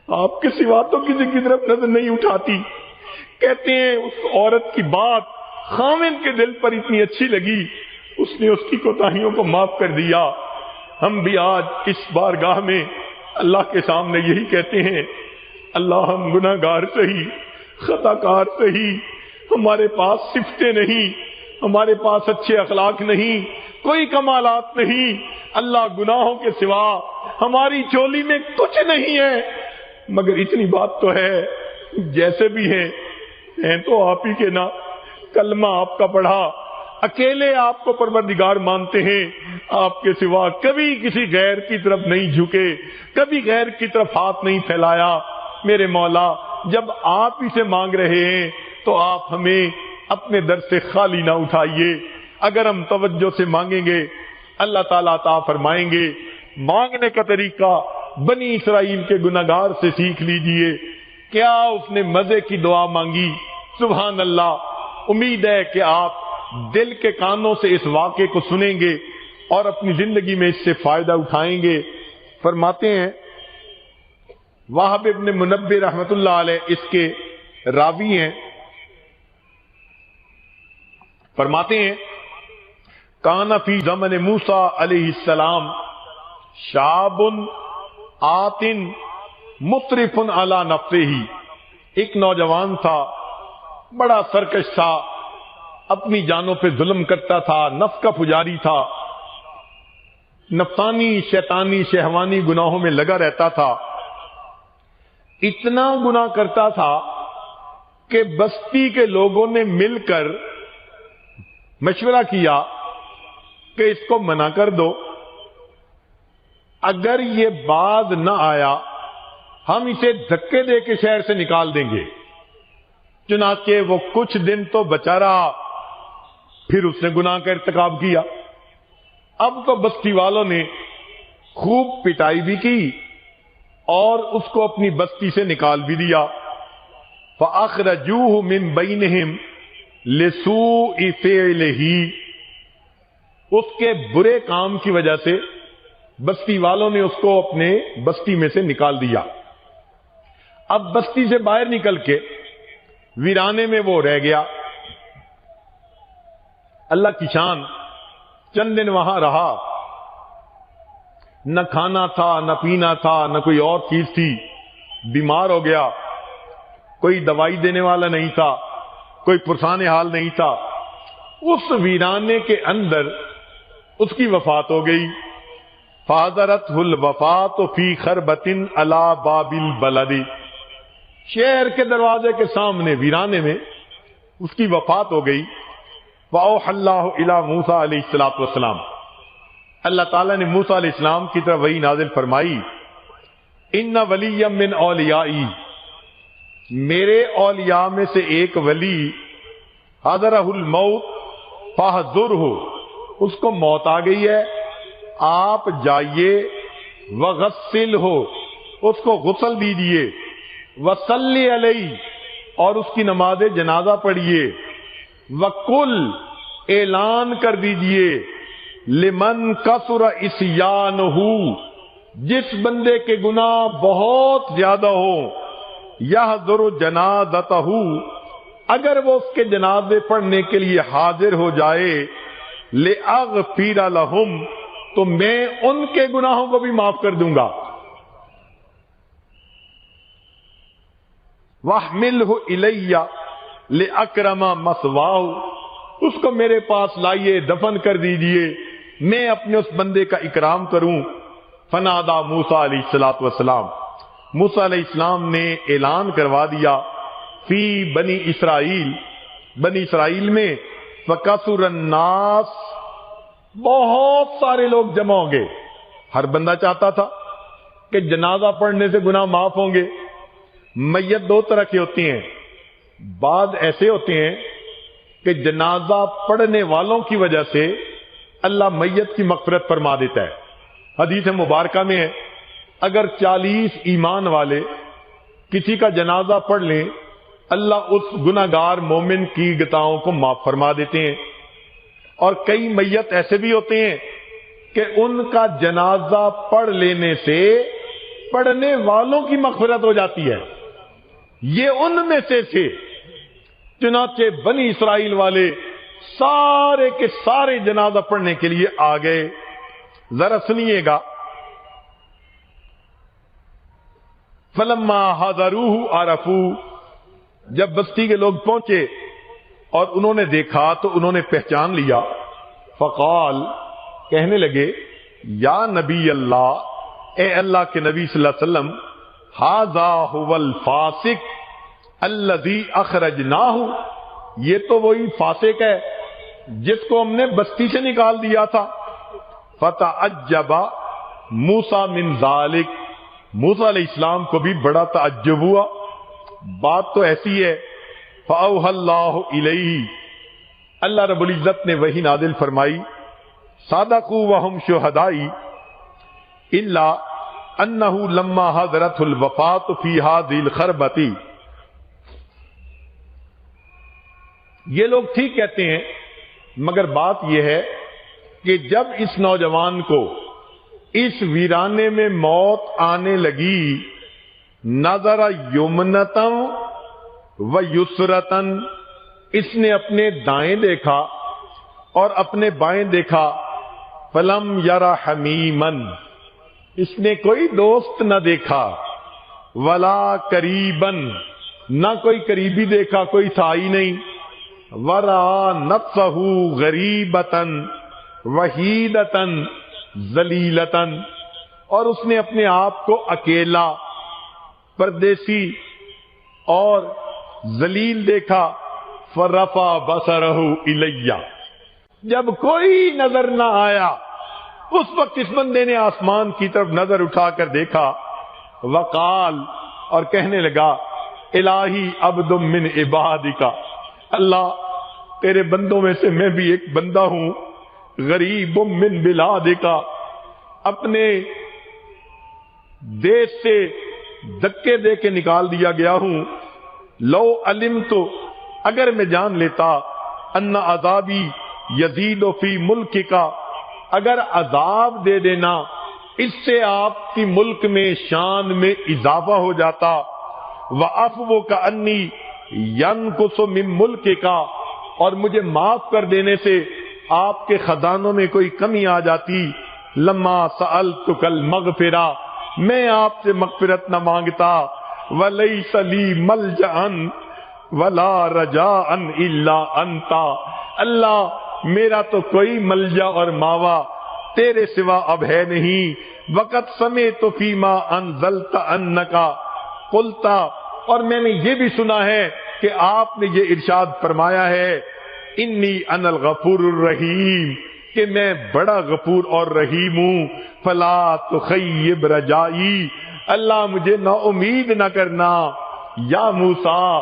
آپ کے سوا تو کسی کی طرف نظر نہیں اٹھاتی. کہتے ہیں اس عورت کی بات خاوند کے دل پر اتنی اچھی لگی، اس نے اس کی کوتاہیوں کو معاف کر دیا. ہم بھی آج اس بارگاہ میں اللہ کے سامنے یہی کہتے ہیں، اللہ ہم گناہ گار سہی، خطا کار سہی، ہمارے پاس صفتیں نہیں، ہمارے پاس اچھے اخلاق نہیں، کوئی کمالات نہیں. اللہ گناہوں کے سوا ہماری چولی میں کچھ نہیں ہے، مگر اتنی بات تو ہے جیسے بھی ہیں تو آپ ہی کے نا. کلمہ آپ کا پڑھا، اکیلے آپ کو پروردگار مانتے ہیں، آپ کے سوا کبھی کسی غیر کی طرف نہیں جھکے، کبھی غیر کی طرف ہاتھ نہیں پھیلایا. میرے مولا جب آپ ہی سے مانگ رہے ہیں تو آپ ہمیں اپنے در سے خالی نہ اٹھائیے. اگر ہم توجہ سے مانگیں گے اللہ تعالیٰ عطا فرمائیں گے. مانگنے کا طریقہ بنی اسرائیل کے گناہگار سے سیکھ لیجئے. کیا اس نے مزے کی دعا مانگی؟ سبحان اللہ. امید ہے کہ آپ دل کے کانوں سے اس واقعے کو سنیں گے اور اپنی زندگی میں اس سے فائدہ اٹھائیں گے. فرماتے ہیں وہب ابن منبہ رحمت اللہ علیہ اس کے راوی ہیں. فرماتے ہیں کان فی زمن موسیٰ علیہ السلام شاب آتن مطرف علی نفسہ. ایک نوجوان تھا، بڑا سرکش تھا، اپنی جانوں پہ ظلم کرتا تھا، نفس کا پجاری تھا، نفسانی شیطانی شہوانی گناہوں میں لگا رہتا تھا. اتنا گناہ کرتا تھا کہ بستی کے لوگوں نے مل کر مشورہ کیا کہ اس کو منع کر دو، اگر یہ باز نہ آیا ہم اسے دھکے دے کے شہر سے نکال دیں گے۔ چنانچہ وہ کچھ دن تو بچا رہا، پھر اس نے گناہ کا ارتکاب کیا۔ اب تو بستی والوں نے خوب پٹائی بھی کی اور اس کو اپنی بستی سے نکال بھی دیا۔ فَأَخْرَجُوهُ مِن بَيْنِهِمْ لِسُوءِ فِعْلِهِ، اس کے برے کام کی وجہ سے بستی والوں نے اس کو اپنے بستی میں سے نکال دیا۔ اب بستی سے باہر نکل کے ویرانے میں وہ رہ گیا۔ اللہ کی شان، چند دن وہاں رہا، نہ کھانا تھا نہ پینا تھا نہ کوئی اور چیز تھی، بیمار ہو گیا، کوئی دوائی دینے والا نہیں تھا، کوئی پرسان حال نہیں تھا۔ اس ویرانے کے اندر اس کی وفات ہو گئی۔ فَحَضَرَتْهُ الْوَفَاةُ فِي خَرْبَةٍ عَلَى بَابِ الْبَلَدِ، شہر کے دروازے کے سامنے ویرانے میں اس کی وفات ہو گئی۔ وَأَوْحَى اللَّهُ إِلَى مُوسَىٰ علیہ الصلوۃ والسلام، اللہ تعالیٰ نے موسیٰ علیہ السلام کی طرف وحی نازل فرمائی، إِنَّ وَلِيًّا مِّنْ أَوْلِيَائِي، میرے اولیاء میں سے ایک ولی، حَضَرَهُ الْمَوْتُ فَاحْضُرْهُ، اس کو موت آ گئی ہے، آپ جائیے، وَغَسِّلْهُ، اس کو غسل دیجیے، وَصَلِّ عَلَيْهِ، اور اس کی نماز جنازہ پڑھیے، وَقُلْ، اعلان کر دیجیے، لِمَنْ كَثُرَ عِصْيَانُهُ، جس بندے کے گناہ بہت زیادہ ہو، يَحْضُرُ جَنَازَتَهُ، اگر وہ اس کے جنازے پڑھنے کے لیے حاضر ہو جائے، لِأَغْفِرَ لَهُمْ، تو میں ان کے گناہوں کو بھی معاف کر دوں گا۔ وَاحْمِلْهُ إِلَيَّ لِأَكْرَمَ مَثْوَاهُ، اس کو میرے پاس لائیے، دفن کر دیجئے، میں اپنے اس بندے کا اکرام کروں۔ فنادى موسیٰ علیہ الصلوۃ والسلام، موسیٰ علیہ السلام نے اعلان کروا دیا، فی بنی اسرائیل، بنی اسرائیل میں، فَكَثُرَ النَّاسُ، بہت سارے لوگ جمع ہوں گے۔ ہر بندہ چاہتا تھا کہ جنازہ پڑھنے سے گناہ معاف ہوں گے۔ میت دو طرح کی ہوتی ہیں، بعض ایسے ہوتے ہیں کہ جنازہ پڑھنے والوں کی وجہ سے اللہ میت کی مغفرت فرما دیتا ہے۔ حدیث مبارکہ میں ہے، اگر 40 ایمان والے کسی کا جنازہ پڑھ لیں، اللہ اس گناہگار مومن کی خطاؤں کو معاف فرما دیتے ہیں۔ اور کئی میت ایسے بھی ہوتے ہیں کہ ان کا جنازہ پڑھ لینے سے پڑھنے والوں کی مغفرت ہو جاتی ہے، یہ ان میں سے تھے۔ چنانچہ بنی اسرائیل والے سارے کے سارے جنازہ پڑھنے کے لیے آ گئے۔ ذرا سنیے گا، فَلَمَّا حَضَرُوهُ عَرَفُوا، جب بستی کے لوگ پہنچے اور انہوں نے دیکھا تو انہوں نے پہچان لیا۔ فقال، کہنے لگے، یا نبی اللہ، اے اللہ کے نبی صلی اللہ علیہ وسلم، ھذا ھو الفاسق الذی اخرجناہ، یہ تو وہی فاسق ہے جس کو ہم نے بستی سے نکال دیا تھا۔ فتعجب موسیٰ من ذالک، موسیٰ علیہ السلام کو بھی بڑا تعجب ہوا، بات تو ایسی ہے۔ فَأَوْحَى اللَّهُ إِلَيْهِ، اللہ رب العزت نے وحی نازل فرمائی، صَدَقُوا وَهُمْ شُهَدَاءِ إِلَّا أَنَّهُ لَمَّا حَضَرَتْهُ الْوَفَاةُ فِي هَذِهِ الْخَرْبَةِ، یہ لوگ ٹھیک کہتے ہیں، مگر بات یہ ہے کہ جب اس نوجوان کو اس ویرانے میں موت آنے لگی، نظر یمنتم و یسرتن، اس نے اپنے دائیں دیکھا اور اپنے بائیں دیکھا، فلم یرا حمیمن، اس نے کوئی دوست نہ دیکھا، ولا قریبن، نہ کوئی قریبی دیکھا، کوئی تھا ہی نہیں، ورا نفسہ غریبتن وحیدتن ذلیلتن، اور اس نے اپنے آپ کو اکیلا، پردیسی اور ذلیل دیکھا۔ فرفع بصرہ الیہ، جب کوئی نظر نہ آیا اس وقت اس بندے نے آسمان کی طرف نظر اٹھا کر دیکھا، وقال، اور کہنے لگا الہی عبد من عبادک، اللہ تیرے بندوں میں سے میں بھی ایک بندہ ہوں، غریب من بلادک، اپنے دیش سے دھکے دے کے نکال دیا گیا ہوں، لو علمت، اگر میں جان لیتا، ان عذابی یزید فی ملک کا، اگر عذاب دے دینا اس سے آپ کی ملک میں شان میں اضافہ ہو جاتا، وعفوک انی ینقص من ملک کا، اور مجھے معاف کر دینے سے آپ کے خزانوں میں کوئی کمی آ جاتی، لما سألتک المغفرہ، میں آپ سے مغفرت نہ مانگتا، ولیس لی ملجأ ولا رجاء الا انت، اللہ میرا تو کوئی ملجا اور ماوا تیرے سوا اب ہے نہیں، وقت سمعت فیما انزلت انک قلت، اور میں نے یہ بھی سنا ہے کہ آپ نے یہ ارشاد فرمایا ہے، انی انا الغفور الرحیم، کہ میں بڑا غفور اور رحیم ہوں، فلا تخیب رجائی، اللہ مجھے نا امید نہ کرنا، یا موسیٰ،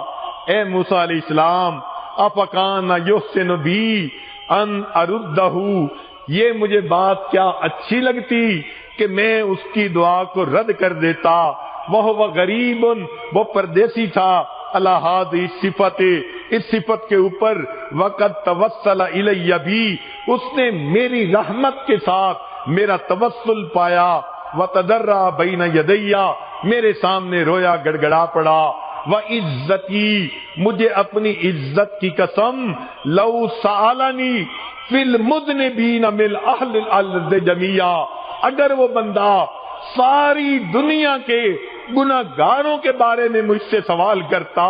اے موسیٰ علیہ السلام، افکان یحسن بی ان اردہ، یہ مجھے بات کیا اچھی لگتی کہ میں اس کی دعا کو رد کر دیتا، وہ غریب، وہ پردیسی تھا، اللہ ہذی صفت، اس صفت کے اوپر، وقت توسل الی بھی، اس نے میری رحمت کے ساتھ میرا توسل پایا، وتضرع بین یدی، میرے سامنے رویا گڑ گڑا پڑا، وعزتی، مجھے اپنی عزت کی قسم، لو سالنی فی المذنبین من اہل الارض جمیعا، اگر وہ بندہ ساری دنیا کے گناہگاروں کے بارے میں مجھ سے سوال کرتا،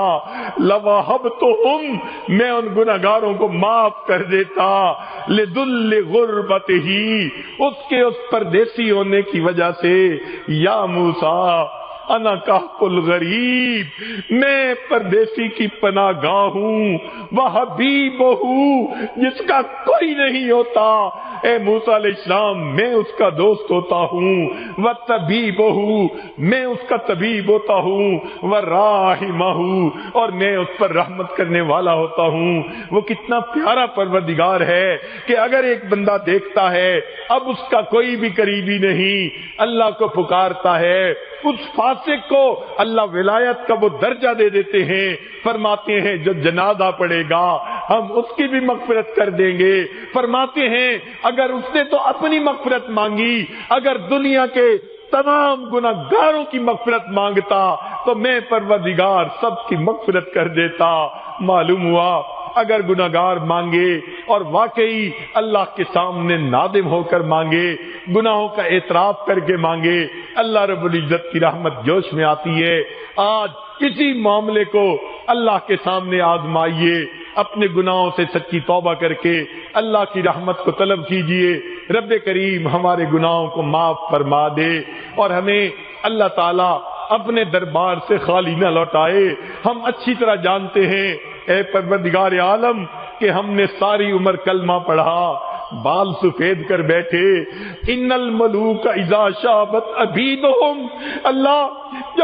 لوہبتہم، میں ان گناہگاروں کو معاف کر دیتا، لذل غربتہ، اس کے اس پردیسی ہونے کی وجہ سے، یا موسیٰ انا کہف الغریب، میں پردیسی کی پناہ گاہ ہوں، وحبیبہ، جس کا کوئی نہیں ہوتا، اے موسیٰ علیہ السلام میں اس کا دوست ہوتا ہوں، وطبیبہ، میں اس کا طبیب ہوتا ہوں، وراحمہ، اور میں اس پر رحمت کرنے والا ہوتا ہوں۔ وہ کتنا پیارا پروردگار ہے کہ اگر ایک بندہ دیکھتا ہے اب اس کا کوئی بھی قریبی نہیں، اللہ کو پکارتا ہے، اس فاسق کو اللہ ولایت کا وہ درجہ دے دیتے ہیں، فرماتے ہیں جو جنازہ پڑے گا ہم اس کی بھی مغفرت کر دیں گے، فرماتے ہیں اگر اس نے تو اپنی مغفرت مانگی، اگر دنیا کے تمام گناہگاروں کی مغفرت مانگتا تو میں پروردگار سب کی مغفرت کر دیتا۔ معلوم ہوا اگر گناہگار مانگے اور واقعی اللہ کے سامنے نادم ہو کر مانگے، گناہوں کا اعتراف کر کے مانگے، اللہ رب العزت کی رحمت جوش میں آتی ہے۔ آج کسی معاملے کو اللہ کے سامنے آزمائیے، اپنے گناہوں سے سچی توبہ کر کے اللہ کی رحمت کو طلب کیجئے، رب کریم ہمارے گناہوں کو معاف فرما دے اور ہمیں اللہ تعالیٰ اپنے دربار سے خالی نہ لوٹائے۔ ہم اچھی طرح جانتے ہیں اے پروردگار عالم کہ ہم نے ساری عمر کلمہ پڑھا، بال سفید کر بیٹھے، ان الملوک اذا شابت عبیدہم، اللہ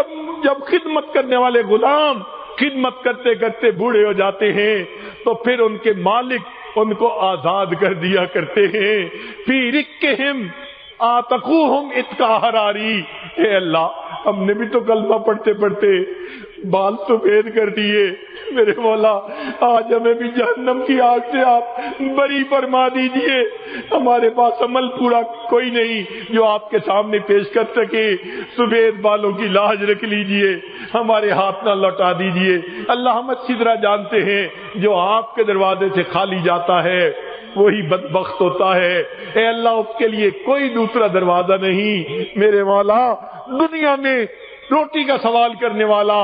جب خدمت کرنے والے غلام خدمت کرتے کرتے بوڑھے ہو جاتے ہیں تو پھر ان کے مالک ان کو آزاد کر دیا کرتے ہیں، فی رقہم آتقوہم اتقا حراری۔ اے اللہ ہم نے بھی تو کلمہ پڑھتے پڑھتے بال سفید کر دیے، میرے مولا آج ہمیں بھی جہنم کی آگ سے آپ بری فرما دیجئے۔ ہمارے پاس عمل پورا کوئی نہیں جو آپ کے سامنے پیش کر سکے، سفید بالوں کی لاج رکھ لیجئے، ہمارے ہاتھ نہ لوٹا دیجئے۔ اللہ ہم اچھی طرح جانتے ہیں جو آپ کے دروازے سے خالی جاتا ہے وہی بدبخت ہوتا ہے، اے اللہ اس کے لیے کوئی دوسرا دروازہ نہیں۔ میرے مولا دنیا میں روٹی کا سوال کرنے والا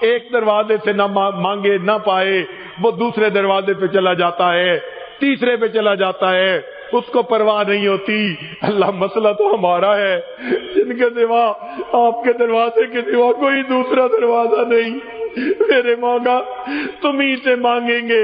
ایک دروازے سے نہ مانگے نہ پائے، وہ دوسرے دروازے پہ چلا جاتا ہے، تیسرے پہ چلا جاتا ہے، اس کو پرواہ نہیں ہوتی۔ اللہ مسئلہ تو ہمارا ہے، جن کے سوا آپ کے دروازے کے سوا کوئی دوسرا دروازہ نہیں۔ میرے مولا تم ہی سے مانگیں گے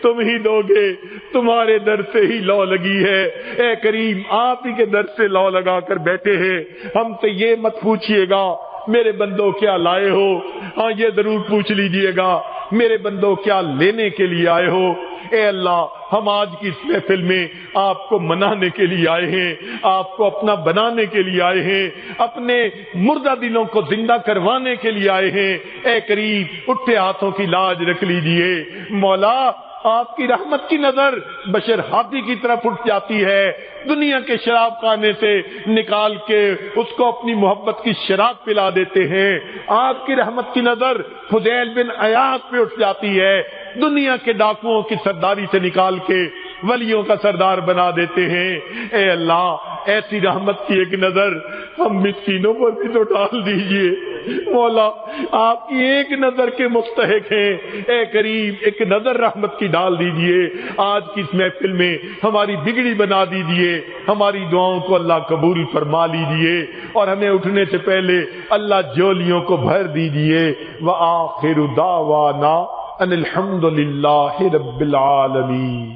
تم ہی دو گے، تمہارے در سے ہی لو لگی ہے۔ اے کریم آپ ہی کے در سے لو لگا کر بیٹھے ہیں، ہم سے یہ مت پوچھئے گا میرے بندوں کیا لائے ہو؟ ہاں یہ ضرور پوچھ لیجئے گا میرے بندوں کیا لینے کے لیے آئے ہو؟ اے اللہ ہم آج کی اس محفل میں آپ کو منانے کے لیے آئے ہیں، آپ کو اپنا بنانے کے لیے آئے ہیں، اپنے مردہ دلوں کو زندہ کروانے کے لیے آئے ہیں۔ اے کریم اٹھے ہاتھوں کی لاج رکھ لیجئے۔ مولا آپ کی رحمت کی نظر بشر ہاتھی کی طرف اٹھ جاتی ہے، دنیا کے شراب خانے سے نکال کے اس کو اپنی محبت کی شراب پلا دیتے ہیں۔ آپ کی رحمت کی نظر فضیل بن عیاض پہ اٹھ جاتی ہے، دنیا کے ڈاکوؤں کی سرداری سے نکال کے ولیوں کا سردار بنا دیتے ہیں۔ اے اللہ ایسی رحمت کی ایک نظر ہم مسکینوں پر بھی تو ڈال دیجئے۔ مولا آپ کی ایک نظر کے مستحق ہیں، اے کریم ایک نظر رحمت کی ڈال دیجئے۔ آج کی اس محفل میں ہماری بگڑی بنا دیجئے، ہماری دعاؤں کو اللہ قبول فرما لیجئے، اور ہمیں اٹھنے سے پہلے اللہ جولیوں کو بھر دیجئے۔ وآخر دعوانا ان الحمد للہ رب العالمین۔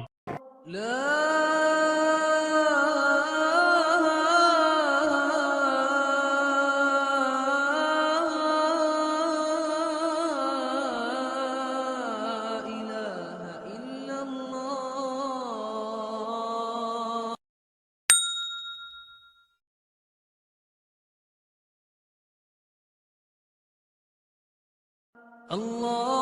لا إله إلا الله